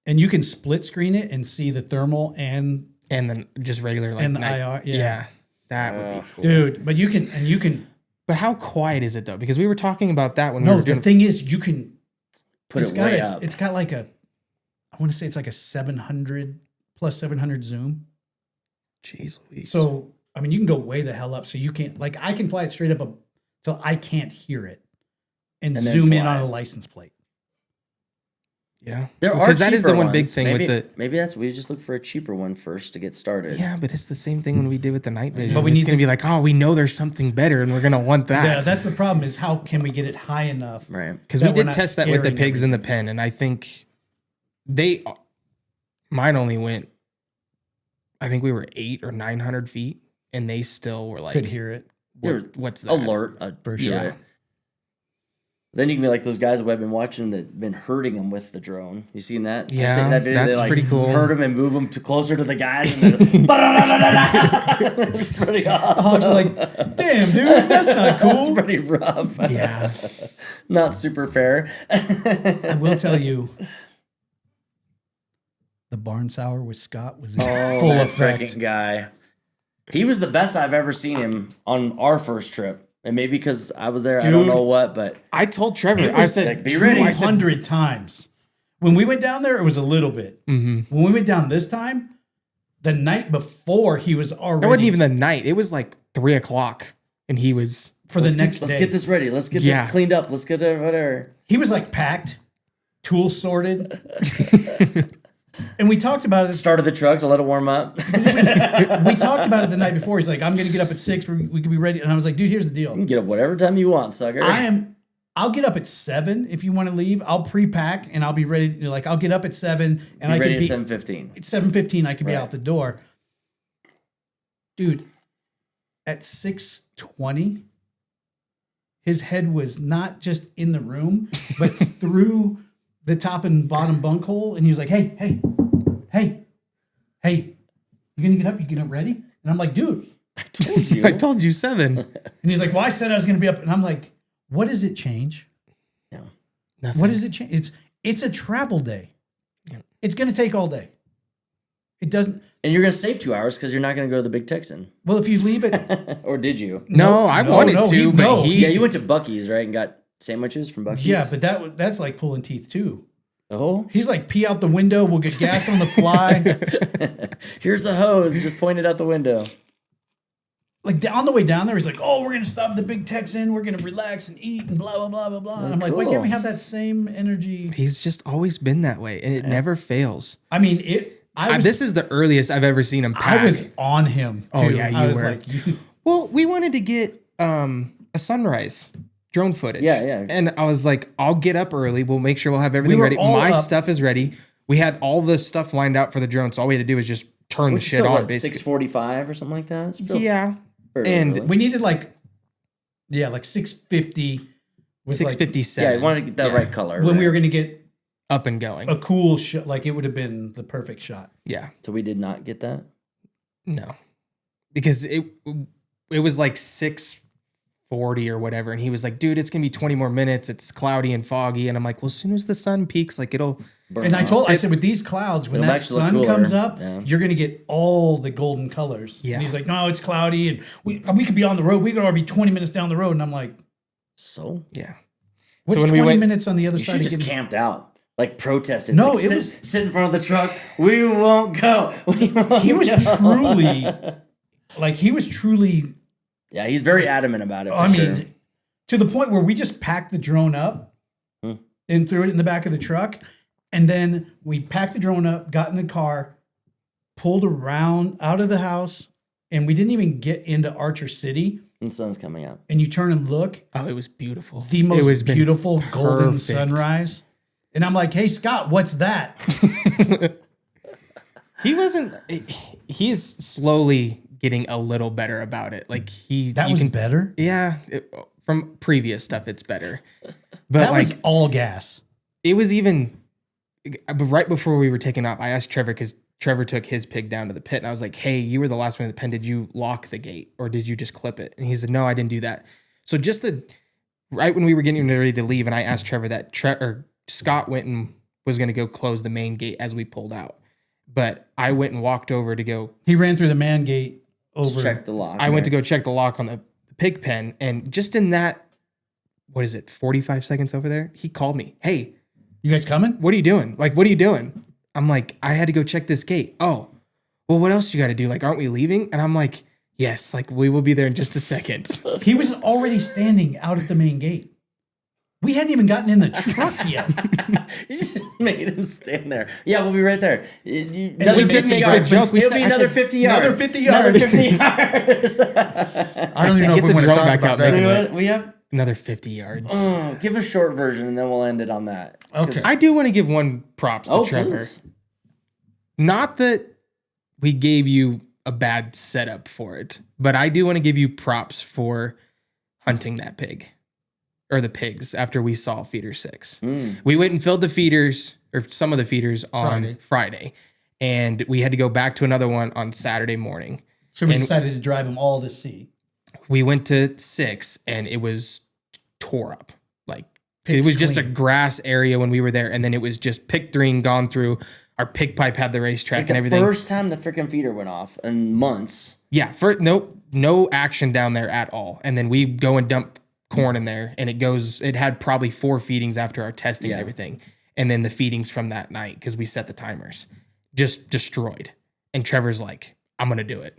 And you can split screen it and see the thermal and And then just regular like And the night. IR, yeah. That would be cool. dude, but you can But how quiet is it though? Because we were talking about that when we no, were the doing thing is you can Put it's it got way a, up. it's got like a I want to say it's like a 700 plus 700 zoom. Jeez Louise. So, I mean, you can go way the hell up. So you can't, like, I can fly it straight up till I can't hear it and And then zoom in fly on it. a license plate. yeah. There are Because that is the cheaper one big ones. thing maybe, with the maybe that's we just look for a cheaper one first to get started. Yeah, but it's the same thing when we did with the night vision. But we It's need gonna to- be like, oh, we know there's something better and we're gonna want that. Yeah, that's the problem is how can we get it high enough? Right. Because we that we're did not test that with the scaring pigs in the everything. pen, and I think mine only went, I think we were 800 or 900 feet, and they still were like, Could hear it. They're what's that? Alert. For to sure. it. Then you can be like those guys who I've been watching that been hurting them with the drone. You seen that? I've Yeah, seen that video. that's They, like, pretty cool. Hurt them and move them to closer to the guys. And it's pretty awesome. Hawk's like, damn, dude, that's not That's cool. pretty rough. Yeah. Not super fair. I will tell you, the barn sour with Scott was in full that effect. freaking guy. He was the best I've ever seen him on our first trip. And maybe because I was there, I don't Dude. know what, but I told Trevor, It I was said, like, be ready. I said, 200 times. When we went down there, it was a little bit. mhm. When we went down this time, the night before, he was already It wasn't even the night. It was like 3:00, and he was. for the next let's day. get this ready. Let's get Yeah. this cleaned up. Let's get whatever. He was like packed, tools sorted. And we talked about it. Started the truck to let it warm up. We talked about it the night before. He's like, I'm going to get up at 6. We could be ready. And I was like, dude, here's the You deal. can get up whatever time you want, sucker. I'll get up at 7 if you want to leave. I'll pre-pack and I'll be ready. Like, I'll get up at 7 and I Be ready could at be 7:15. at 7:15. I could be Right. out the door. Dude, at 6:20, his head was not just in the room, but through the top and bottom bunk hole. And he was like, hey, you gonna get up? You get up ready? And I'm like, dude. I told you. I told you 7. And he's like, well, I said I was gonna be up. And I'm like, what does it change? Yeah. Nothing. What does it change? It's a travel day. Yeah. It's gonna take all day. It doesn't. And you're gonna save 2 hours because you're not gonna go to the Big Texan. Well, if you leave it, Or did you? No, I wanted to, but he. Yeah, you went to Buc-ee's, right, and got sandwiches from Buc-ee's. yeah, but that's like pulling teeth too. Oh, He's like, pee out the window. We'll get gas on the fly. here's the hose. Just pointed out the window. Like on the way down there, he's like, "Oh, we're gonna stop at the Big Texan. We're gonna relax and eat and blah blah blah blah blah." And I'm like, "Why can't we have that same energy?" He's just always been that way, and it never fails. I mean, This is the earliest I've ever seen him pack. I was on him. Too. Oh, yeah, I you was were. like, Well, we wanted to get a sunrise drone footage. Yeah, yeah. And I was like, I'll get up early. We'll make sure we'll have everything were ready. all My up. stuff is ready. We had all the stuff lined out for the drone, so all we had to do was just turn the Which is shit still, on, what, basically. 6:45 or something like that. It's still Yeah. fairly and early. we needed like 650. with, like, 657. Yeah, you wanted to get that right color. when we right? were gonna get up and going. a cool shot. Like it would have been the perfect shot. Yeah. So we did not get that. No. Because it was like 6:40 or whatever, and he was like, dude, it's gonna be 20 more minutes. It's cloudy and foggy. And I'm like, well, as soon as the sun peaks, like it'll Burn And I off. said, with these clouds, when It'll that actually look sun cooler. comes up, Yeah. you're going to get all the golden colors. Yeah. And he's like, no, it's cloudy. And we could be on the road. We could already be 20 minutes down the road. And I'm like, So yeah. what's when 20 we went- minutes on the other you side should of just getting? camped out, like protested. No, like, it sit, was- sit in front of the truck. We won't go. We won't He was go. truly, Yeah, he's very adamant about it. For I mean, sure. to the point where we just packed the drone up and threw it in the back of the truck. And then we packed the drone up, got in the car, pulled around out of the house, and we didn't even get into Archer City. And the sun's coming out. And you turn and look, Oh, it was beautiful. the It was most been beautiful golden perfect. sunrise. And I'm like, hey, Scott, what's that? He wasn't. He is slowly getting a little better about it. Like That was better. Yeah, from previous stuff, it's better. But That like was all gas. it was even right before we were taking off. I asked Trevor because Trevor took his pig down to the pit, and I was like, "Hey, you were the last one in the pen. Did you lock the gate or did you just clip it?" And he said, "No, I didn't do that." So just right when we were getting ready to leave, and I asked Trevor that Scott went and was going to go close the main gate as we pulled out, but I went and walked over to go. He ran through the man gate over. Check the lock. I went to go check the lock on the pig pen, and just in that, 45 seconds over there, he called me. "Hey, You guys coming? what are you doing? Like, what are you doing?" I'm like, "I had to go check this gate." "Oh, well, what else you got to do? Like, aren't we leaving?" And I'm like, "Yes, like we will be there in just a second." He was already standing out at the main gate. We hadn't even gotten in the truck yet. You just made him stand there. Yeah, we'll be right there. we did make the joke. It'll be I another said, 50 yards. Another 50 Another yards. 50 yards. I don't even know get if we the want to drone talk back about out, that. make You it know what we have? Another 50 yards. Give a short version and then we'll end it on that. Okay. I do want to give one props to Trevor. Please. Not that we gave you a bad setup for it, but I do want to give you props for hunting that pig or the pigs after we saw feeder 6. We went and filled the feeders or some of the feeders on Friday, and we had to go back to another one on Saturday morning. So we And- decided to drive them all to see. We went to 6 and it was tore up. Like Picked it was just a clean. grass area when we were there, and then it was just picked green, gone through. Our pig pipe had the racetrack Like and the everything. first time the freaking feeder went off in months. Yeah, no action down there at all. And then we go and dump corn in there, and it had probably 4 feedings after our testing and everything. And then the feedings from that night, because we set the timers, just destroyed. And Trevor's like, "I'm gonna do it.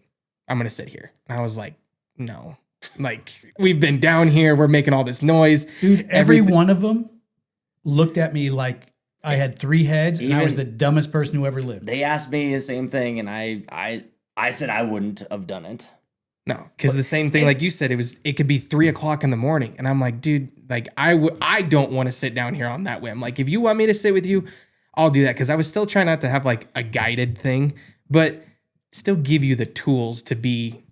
I'm gonna sit here." And I was like, "No." Like, we've been down here, we're making all this noise. Dude, every Everything- one of them looked at me like I had 3 heads and I was the Even- dumbest person who ever lived. They asked me the same thing, and I said I wouldn't have done it. No, because the same thing, like you said, it could be 3:00 in the morning, and I'm like, dude, like I don't want to sit down here on that whim. Like, if you want me to sit with you, I'll do that, because I was still trying not to have like a guided thing, but still give you the tools to be,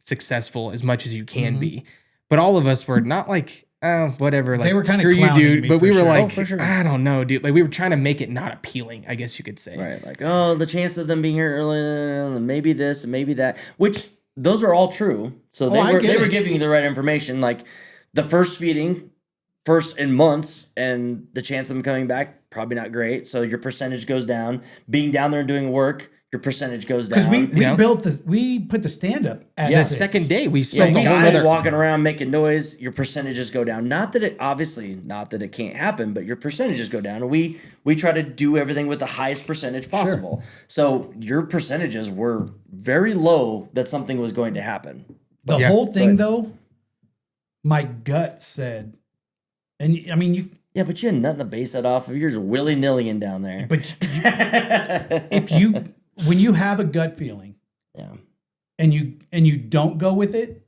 successful as much as you can be. But all of us were not like, oh, whatever, like They were kinda screw you, clowning dude. me But we for were sure. like, Oh, for sure. I don't know, dude. Like, we were trying to make it not appealing, I guess you could say. Right, like, oh, the chance of them being here early, maybe this and maybe that, which those are all true. So I get they were it. giving you the right information. Like the first feeding, first in months, and the chance of them coming back probably not great. So your percentage goes down. Being down there and doing work, your percentage goes down. Because we put the stand up at Yeah. The 6. second day, we Yeah, spent a whole guys other. walking around making noise, your percentages go down. Not that it can't happen, but your percentages go down. And we try to do everything with the highest percentage possible. So your percentages were very low that something was going to happen. The Yeah, whole thing, though, my gut said, and I mean, Yeah, but you had nothing to base that off of. You're just willy-nilly in down there. when you have a gut feeling Yeah. and you don't go with it,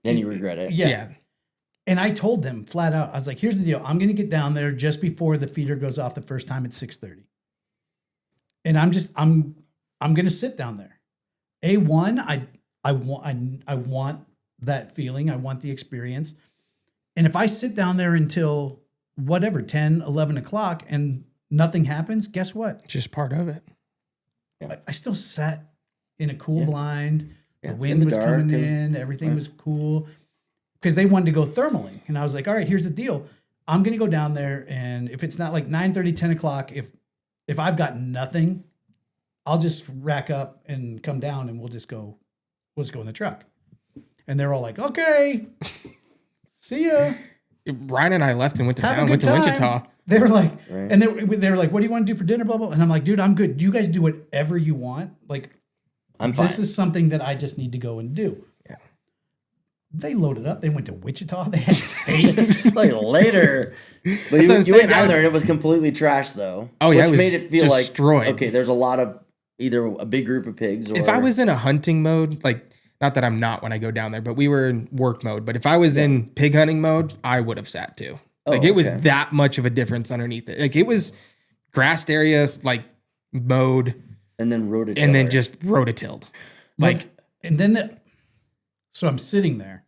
Then you regret it. yeah. And I told them flat out, I was like, here's the deal. I'm going to get down there just before the feeder goes off the first time at 6:30. And I'm going to sit down there. I want that feeling. I want the experience. And if I sit down there until whatever, 10, 11 o'clock and nothing happens, guess what? Just part of it. I still sat in a cool blind. Yeah, The in wind the was dark coming and- in. Everything was cool. Because they wanted to go thermaling. And I was like, all right, here's the deal. I'm going to go down there. And if it's not like 9:30, 10 o'clock, if I've got nothing, I'll just rack up and come down and we'll just go in the truck. And they're all like, okay, see ya. Ryan and I left and went to Have a town, good went to time. Wichita. They were like, Right. and they were like, what do you want to do for dinner, blah, blah. And I'm like, dude, I'm good. You guys do whatever you want. Like, I'm fine. this is something that I just need to go and do. Yeah. They loaded up. They went to Wichita. They had steaks. Like later. But That's what you I'm went saying. down there and it was completely trashed though. Oh, yeah, Which it was made it feel like destroyed. okay, there's a lot of either a big group of pigs or If I was in a hunting mode, like, not that I'm not when I go down there, but we were in work mode. But if I was in pig hunting mode, I would have sat too. Like, it was okay. that much of a difference underneath it. Like, it was grassed area, like, mode, and then rototiller. and then just rototilled. Like, and then so I'm sitting there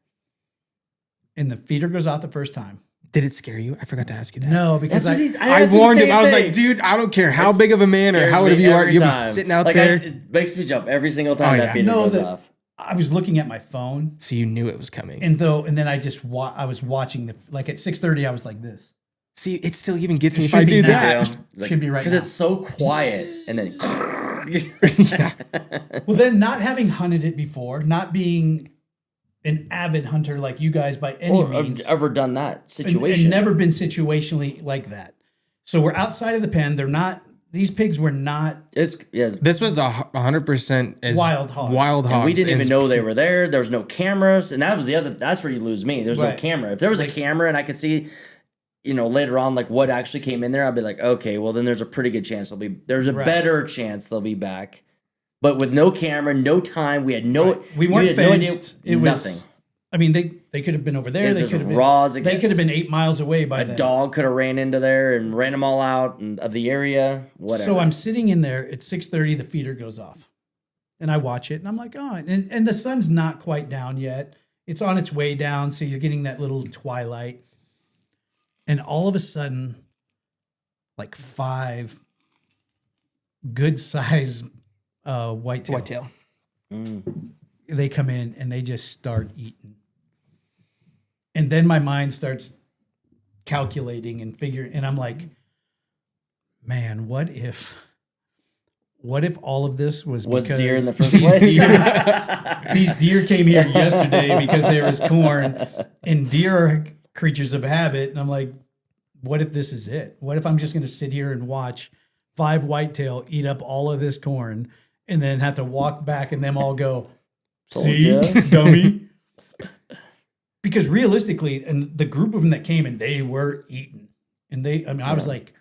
and the feeder goes out the first time. Did it scare you? I forgot to ask you that. No, because I warned him. I was like, dude, I don't care how big of a man or how whatever you are, you'll be sitting out there. It makes me jump every single time that feeder goes off. I was looking at my phone, so you knew it was coming. and then I just I was watching like at 6:30. I was like this. See, it still even gets me if I do that. Should be right because it's so quiet, and then. Well, then not having hunted it before, not being an avid hunter like you guys by any means, ever done that situation, and never been situationally like that. So we're outside of the pen. They're not. These pigs were not. This was 100% as wild hogs. Wild hogs. And we didn't even know they were there. There was no cameras, and that was the other. That's where you lose me. There's no camera. If there was a camera and I could see, later on, like what actually came in there, I'd be like, okay, well then there's a pretty good chance there's a better chance they'll be back. But with no camera, no time, we had no. We weren't fenced. It was nothing. I mean, they could have been over there. They could have been raw as it They gets. could have been 8 miles away by then. A dog could have ran into there and ran them all out of the area. Whatever. So I'm sitting in there at 6:30. The feeder goes off, and I watch it, and I'm like, oh, and the sun's not quite down yet. It's on its way down, so you're getting that little twilight. And all of a sudden, like 5 good size whitetail. They come in and they just start eating. And then my mind starts calculating and figuring, and I'm like, man, what if all of this was because deer in the first place? These deer came here yesterday because there was corn, and deer are creatures of habit. And I'm like, what if this is it? What if I'm just going to sit here and watch 5 whitetail eat up all of this corn and then have to walk back and them all go, see, dummy? Because realistically, and the group of them that came and they were eating, and I was like,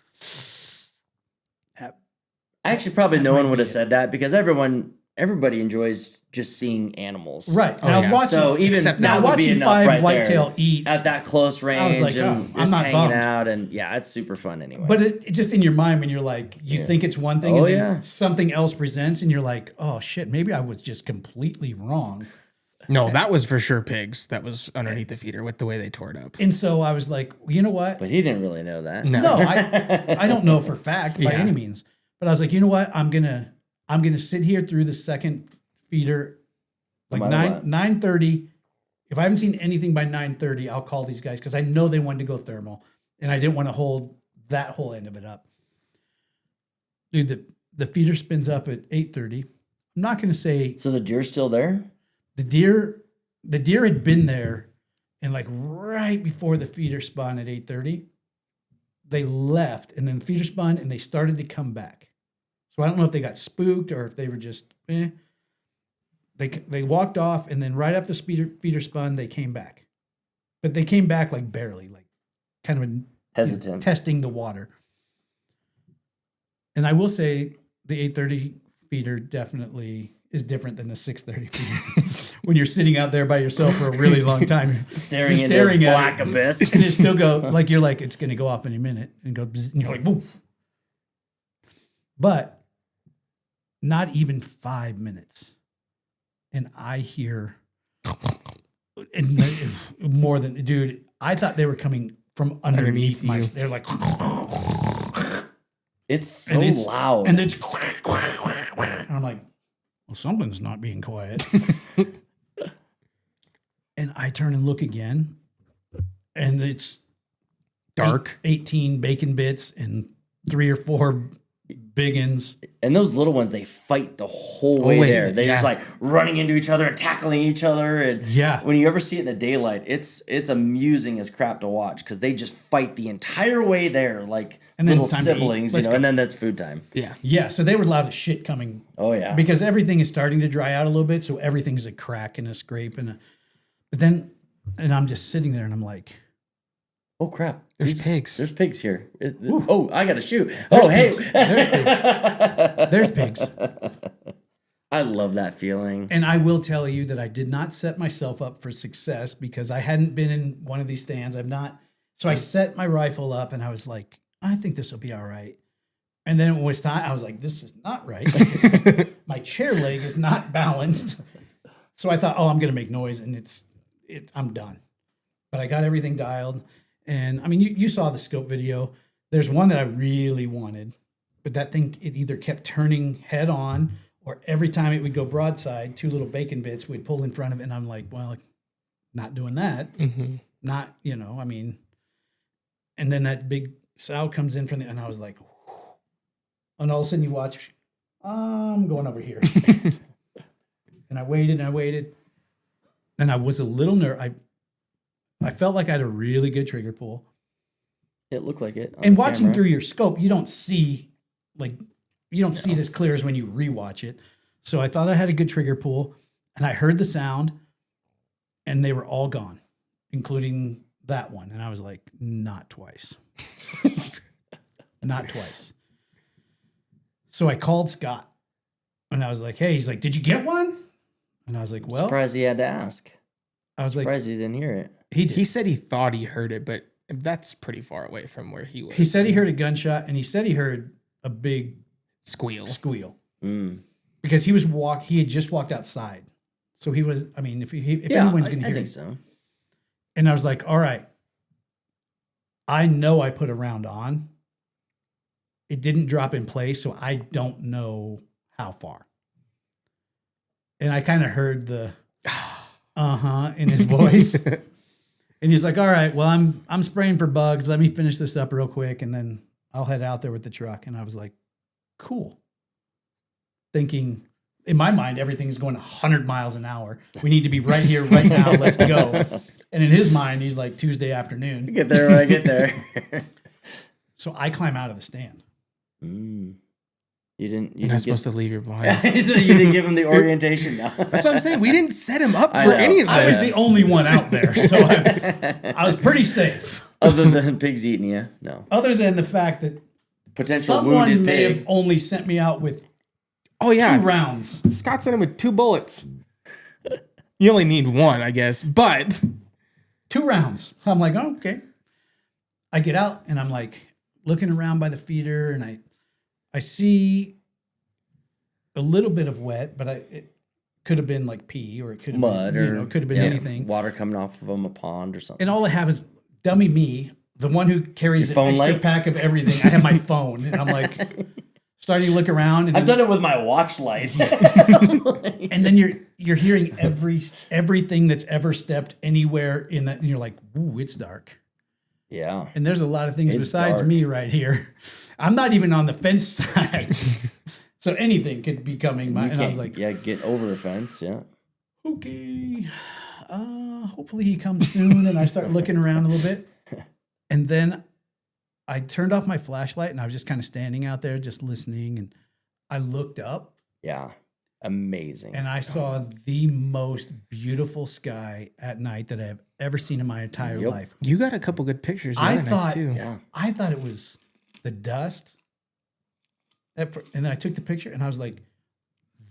actually, probably no one would have said that because everybody enjoys just seeing animals. Right. Now watching 5 whitetail eat at that close range, I was like, and just hanging out, and it's super fun anyway. But it just in your mind when you're like, you think it's one thing, and then something else presents, and you're like, oh shit, maybe I was just completely wrong. No, that was for sure pigs that was underneath the feeder with the way they tore it up. And so I was like, well, you know what? But he didn't really know that. No, I don't know for fact by any means. But I was like, you know what? I'm gonna sit here through the second feeder, like 9:30. If I haven't seen anything by 9:30, I'll call these guys because I know they wanted to go thermal, and I didn't want to hold that whole end of it up. Dude, the feeder spins up at 8:30. I'm not gonna say. So the deer's still there? The deer had been there, and like right before the feeder spun at 8:30, they left, and then the feeder spun, and they started to come back. So I don't know if they got spooked or if they were just They walked off, and then right after the feeder spun, they came back, but they came back like barely, like kind of hesitant, testing the water. And I will say the 8:30 feeder definitely is different than the 6:30 feeder. When you're sitting out there by yourself for a really long time, staring into this black abyss, and it still go like you're like it's going to go off any minute, and go, and you're like, boom. But not even 5 minutes, and I hear, and more than dude. I thought they were coming from underneath my. They're like, it's so loud, and it's, and I'm like, well, something's not being quiet. And I turn and look again, and it's dark. 18 bacon bits and 3 or 4 big uns. And those little ones, they fight the whole way there. They're just like running into each other and tackling each other. And when you ever see it in the daylight, it's amusing as crap to watch because they just fight the entire way there like little siblings, and then that's food time. Yeah. Yeah. So they were loud as shit coming. Oh, yeah. Because everything is starting to dry out a little bit. So everything's a crack and a scrape. But then, and I'm just sitting there and I'm like, oh, crap. There's pigs. There's pigs here. Oh, I got to shoot. There's pigs. There's pigs. There's pigs. I love that feeling. And I will tell you that I did not set myself up for success because I hadn't been in one of these stands. So I set my rifle up and I was like, I think this will be all right. And then it was time. I was like, this is not right. My chair leg is not balanced. So I thought, oh, I'm going to make noise and I'm done. but I got everything dialed. And I mean, you saw the scope video. There's one that I really wanted, but that thing, it either kept turning head on, or every time it would go broadside, 2 little bacon bits would pull in front of it. And I'm like, well, not doing that. Mm-hmm. Not, I mean, and then that big sow comes in from and I was like, whew. And all of a sudden you watch, I'm going over here. And I waited and I waited. And I was a little nervous. I felt like I had a really good trigger pull. It looked like it. And watching through your scope, you don't see see it as clear as when you rewatch it. So I thought I had a good trigger pull, and I heard the sound, and they were all gone, including that one. And I was like, not twice. Not twice. So I called Scott, and I was like, hey, he's like, did you get one? And I was like, well, surprised he had to ask. I was Surprised he didn't hear it. He did. He said he thought he heard it, but that's pretty far away from where he was. He said he heard a gunshot, and he said he heard a big squeal. Because he had just walked outside. So he was, I mean, if anyone's going to hear I think it. so. And I was like, all right, I know I put a round on. It didn't drop in place, so I don't know how far. And I kind of heard the in his voice. And he's like, all right, well, I'm spraying for bugs. Let me finish this up real quick, and then I'll head out there with the truck. And I was like, cool. Thinking, in my mind, everything's going 100 miles an hour. We need to be right here, right now. Let's go. And in his mind, he's like, Tuesday afternoon. Get there when I get there. So I climb out of the stand. You're not supposed to leave your blind. You didn't give him the orientation now. That's what I'm saying. We didn't set him up for any of this. I was the only one out there, so I was pretty safe. Other than pigs eating you, no. Other than the fact that Potential wounded someone may pig. have only sent me out with 2 rounds. Scott sent him with 2 bullets. You only need 1, I guess, but 2 rounds. I'm like, oh, okay. I get out and I'm like looking around by the feeder, and I see a little bit of wet, but it could have been like pee, or it could have mud, been, or it could have been anything. Water coming off of a pond or something. And all I have is dummy me, the one who carries Your an phone extra light? pack of everything. I have my phone, and I'm like starting to look around. And I've done it with my watch light. and then you're hearing everything that's ever stepped anywhere in that, and you're like, ooh, it's dark. Yeah. And there's a lot of things It's besides dark. me right here. I'm not even on the fence side. So anything could be coming. And I was like, get over the fence, yeah. okay, hopefully he comes soon. And I start looking around a little bit. And then I turned off my flashlight, and I was just kind of standing out there just listening. And I looked up. Yeah. Amazing. And I saw the most beautiful sky at night that I've ever seen in my entire life. you got a couple good pictures the other nights too. Yeah. I thought it was the dust. And then I took the picture, and I was like,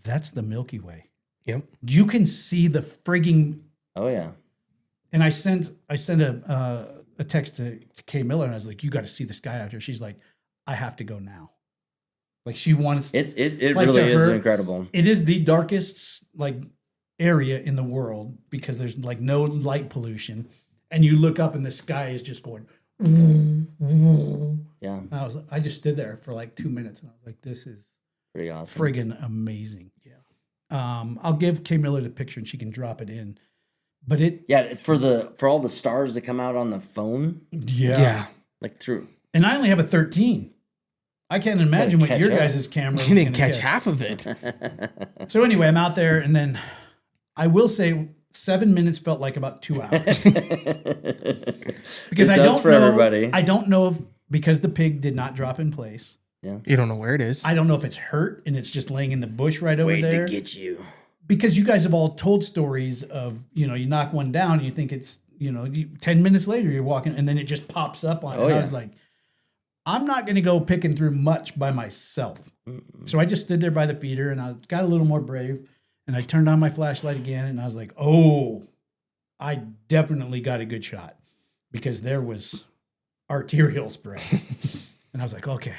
that's the Milky Way. Yep. You can see the frigging. Oh yeah. And I sent a text to Kay Miller, and I was like, you got to see the sky out here. She's like, I have to go now. Like, she wants It like, really to is her, incredible. It is the darkest area in the world, because there's like no light pollution, and you look up and the sky is just going. Yeah. And I just stood there for like 2 minutes, and I was like, this is Pretty awesome. friggin' amazing. Yeah. I'll give Kay Miller the picture, and she can drop it in. But for all the stars that come out on the phone, Yeah. like through. And I only have a 13. I can't imagine what catch your up. guys' camera You was didn't gonna catch half of it. So anyway, I'm out there, and then I will say 7 minutes felt like about 2 hours. Because It I does don't for know. everybody. I don't know if, because the pig did not drop in place. You don't know where it is. I don't know if it's hurt and it's just laying in the bush right over Wait there. to get you. Because you guys have all told stories of, you knock one down and you think it's, 10 minutes later you're walking, and then it just pops up on it. And I was like, I'm not going to go picking through much by myself. So I just stood there by the feeder, and I got a little more brave, and I turned on my flashlight again, and I was like, oh, I definitely got a good shot, because there was arterial spray. And I was like, okay.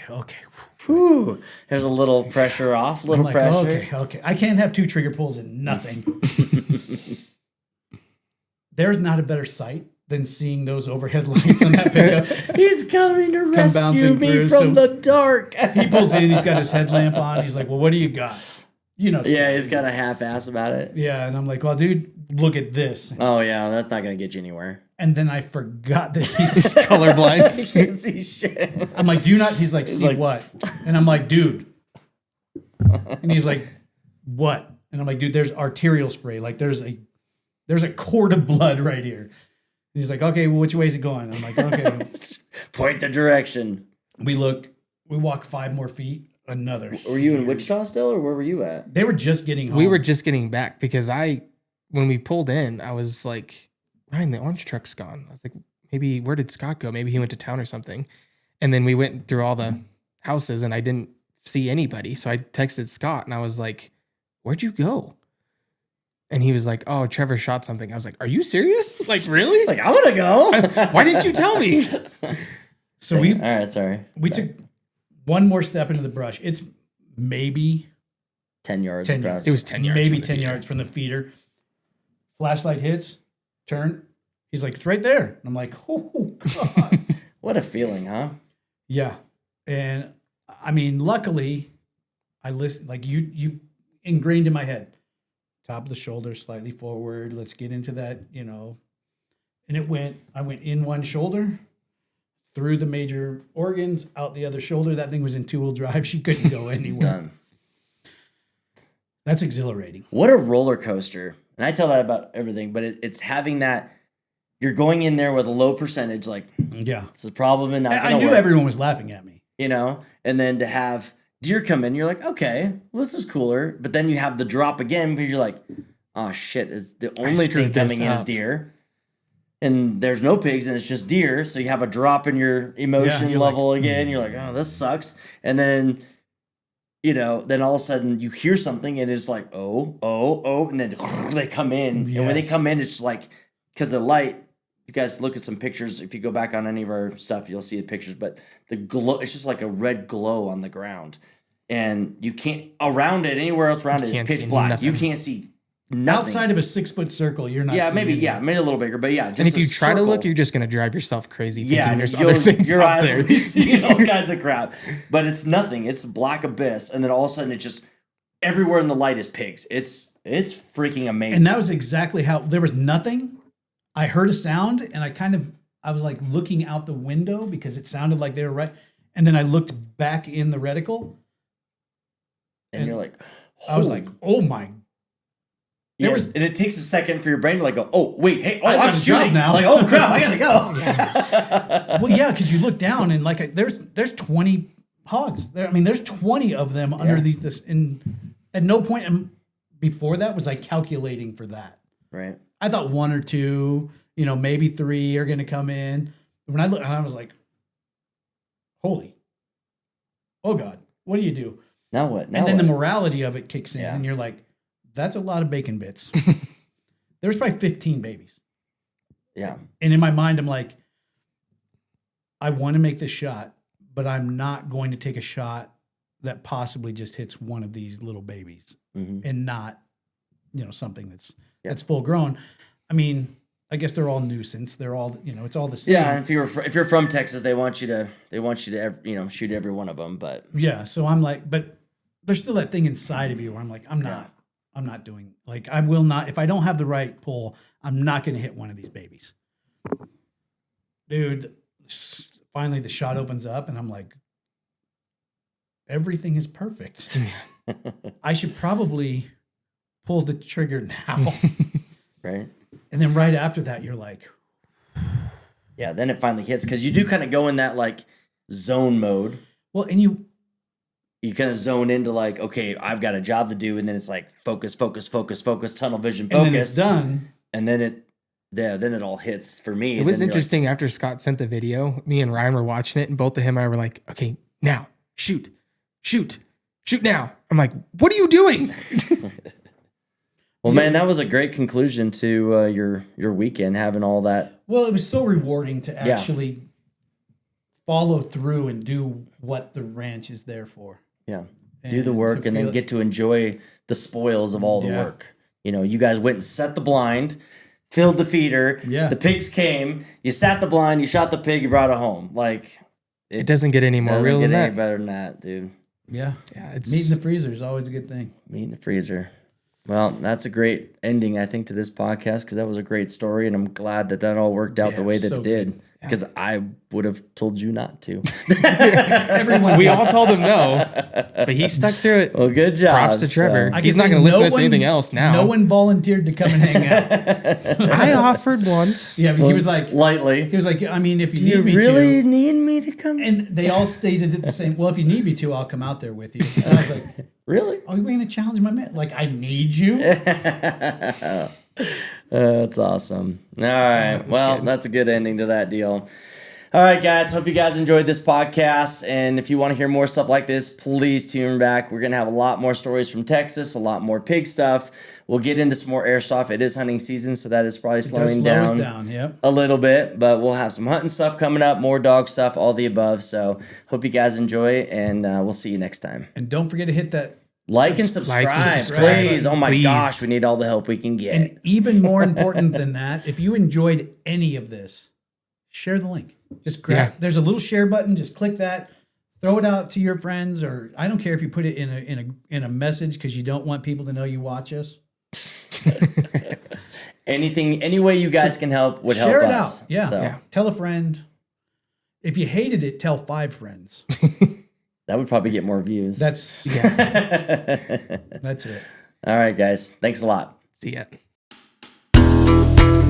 Whew. There's a little pressure off, I'm little like, pressure. okay. I can't have 2 trigger pulls and nothing. There's not a better sight than seeing those overhead lights on that pickup. He's coming to rescue bouncing me through, from so- the dark. He pulls in, he's got his headlamp on. He's like, well, what do you got? You know. Yeah, he's kind of half-ass about it. Yeah, and I'm like, well, dude, look at this. Oh, yeah, that's not going to get you anywhere. And then I forgot that he's Colorblind. You can't see shit. I'm like, do not. He's like, see like- what? And I'm like, dude. And he's like, what? And I'm like, dude, there's arterial spray. Like, there's a cord of blood right here. And he's like, okay, well, which way is it going? I'm like, okay. Point the direction. We walk 5 more feet. Another. Were you in Wichita still, or where were you at? They were just getting home. We were just getting back because when we pulled in, I was like, Ryan, the orange truck's gone. I was like, maybe where did Scott go? Maybe he went to town or something. And then we went through all the houses and I didn't see anybody. So I texted Scott and I was like, where'd you go? And he was like, oh, Trevor shot something. I was like, are you serious? Like, really? Like, I want to go. Why didn't you tell me? So All right, sorry. we took one more step into the brush. It's maybe 10 yards 10 across. yards. It was 10 yards. maybe from the 10 feeder. yards from the feeder. Flashlight hits, turn. He's like, it's right there. And I'm like, oh, God. What a feeling, huh? Yeah. And I mean, luckily, I listened, like you ingrained in my head, top of the shoulder, slightly forward. Let's get into that, And I went in one shoulder, through the major organs, out the other shoulder. That thing was in 2-wheel drive. She couldn't go anywhere. Done. That's exhilarating. What a roller coaster. And I tell that about everything, but it's having that, you're going in there with a low percentage, like, Yeah. it's a problem and not I going to knew work. everyone was laughing at me. And then to have deer come in, you're like, okay, well, this is cooler. But then you have the drop again because you're like, oh shit, is the only thing screwed this coming is up. deer. And there's no pigs and it's just deer. So you have a drop in your emotion you're level again. You're like, oh, this sucks. And then, then all of a sudden you hear something and it's like, oh, and then they come in. And when they Yes. come in, it's like, because the light, you guys look at some pictures. If you go back on any of our stuff, you'll see the pictures. But the glow, it's just like a red glow on the ground. And you can't, around it, anywhere else around it is can't pitch see black. nothing. You can't see nothing. Outside of a 6-foot circle, you're not Yeah, seeing maybe, anything. maybe a little bigger. But yeah, just And if a you try to look, circle. you're just going to drive yourself crazy thinking Yeah, there's other things your out eyes there. will be seeing all kinds of crap. But it's nothing. It's black abyss. And then all of a sudden it just, everywhere in the light is pigs. It's freaking amazing. And that was exactly how there was nothing. I heard a sound and I was like looking out the window because it sounded like they were right. And then I looked back in the reticle. and you're like, I was like, oh my. yeah, was- and it takes a second for your brain to like go, oh, wait, hey, oh, I got I'm a job shooting now. Like, oh crap, I gotta go. Well, yeah, because you look down and like there's 20 hogs. There's 20 of them under this. And at no point before that was I calculating for that. Right. I thought 1 or 2, maybe 3 are going to come in. When I looked, I was like, holy, oh God, what do you do? Now what? Now And then the what? morality of it kicks in, Yeah. and you're like, that's a lot of bacon bits. There was probably 15 babies. Yeah. And in my mind, I'm like, I want to make this shot, but I'm not going to take a shot that possibly just hits one of these little babies Mhm. and not, something that's full grown. I guess they're all nuisance. They're all, it's all the same. Yeah, and if you're from Texas, they want you to shoot every one of them. But Yeah. So I'm like, but there's still that thing inside of you where I'm like, I'm not doing, like, I will not, if I don't have the right pull, I'm not going to hit one of these babies. Dude, finally the shot opens up and I'm like, everything is perfect. I should probably pull the trigger now. right. And then right after that, you're like, Yeah, then it finally hits because you do kind of go in that like zone mode. well, and you kind of zone into like, okay, I've got a job to do, and then it's like focus, tunnel vision, and then it's focus, done. and then it all hits for me. It and was then you're like, interesting after Scott sent the video. Me and Ryan were watching it, and both of him and I were like, "Okay, now shoot now." I'm like, "What are you doing?" well, man, that was a great conclusion to your weekend, having all that. Well, it was so rewarding to actually follow through and do what the ranch is there for. Yeah, do the And work to and then feel- get to enjoy the spoils of all the Yeah. work. You guys went and set the blind, filled the feeder. Yeah. The pigs came. You sat the blind. You shot the pig. You brought it home. Like It doesn't get any more doesn't real get than any that. better than that, dude. Yeah. Yeah, it's Meat in the freezer is always a good thing. Meat in the freezer. Well, that's a great ending, I think, to this podcast because that was a great story, and I'm glad that all worked out the Yeah, way that so it did. Because I would have told you not to. Everyone. we all told him no, but he stuck through it. Well, good job. Props to Trevor. I He's can not say going to listen no to us anything else now. No one volunteered to come and hang out. I offered once. Yeah, but he was like, lightly. I mean, if you Do need you me really to. need me to come? And they all stated it the same. Well, if you need me to, I'll come out there with you. And I was like, Really? are you going to challenge my man? Like, I need you? That's awesome. All right. Well, that's a good ending to that deal. All right, guys. Hope you guys enjoyed this podcast. And if you want to hear more stuff like this, please tune back. We're going to have a lot more stories from Texas, a lot more pig stuff. We'll get into some more airsoft. It is hunting season, so that is probably Does slowing slow us down down. Yep. a little bit. But we'll have some hunting stuff coming up, more dog stuff, all the above. So hope you guys enjoy, and we'll see you next time. And don't forget to hit that. Like and subscribe, please. Oh my Please. gosh, we need all the help we can get. And even more important than that, if you enjoyed any of this, share the link. Just grab. Yeah. There's a little share button. Just click that. Throw it out to your friends, or I don't care if you put it in a message because you don't want people to know you watch us. Any way you guys can help would help Share it us. out. Yeah. So Yeah. Tell a friend. If you hated it, tell 5 friends. that would probably get more views. That's That's it. all right, guys. Thanks a lot. See ya.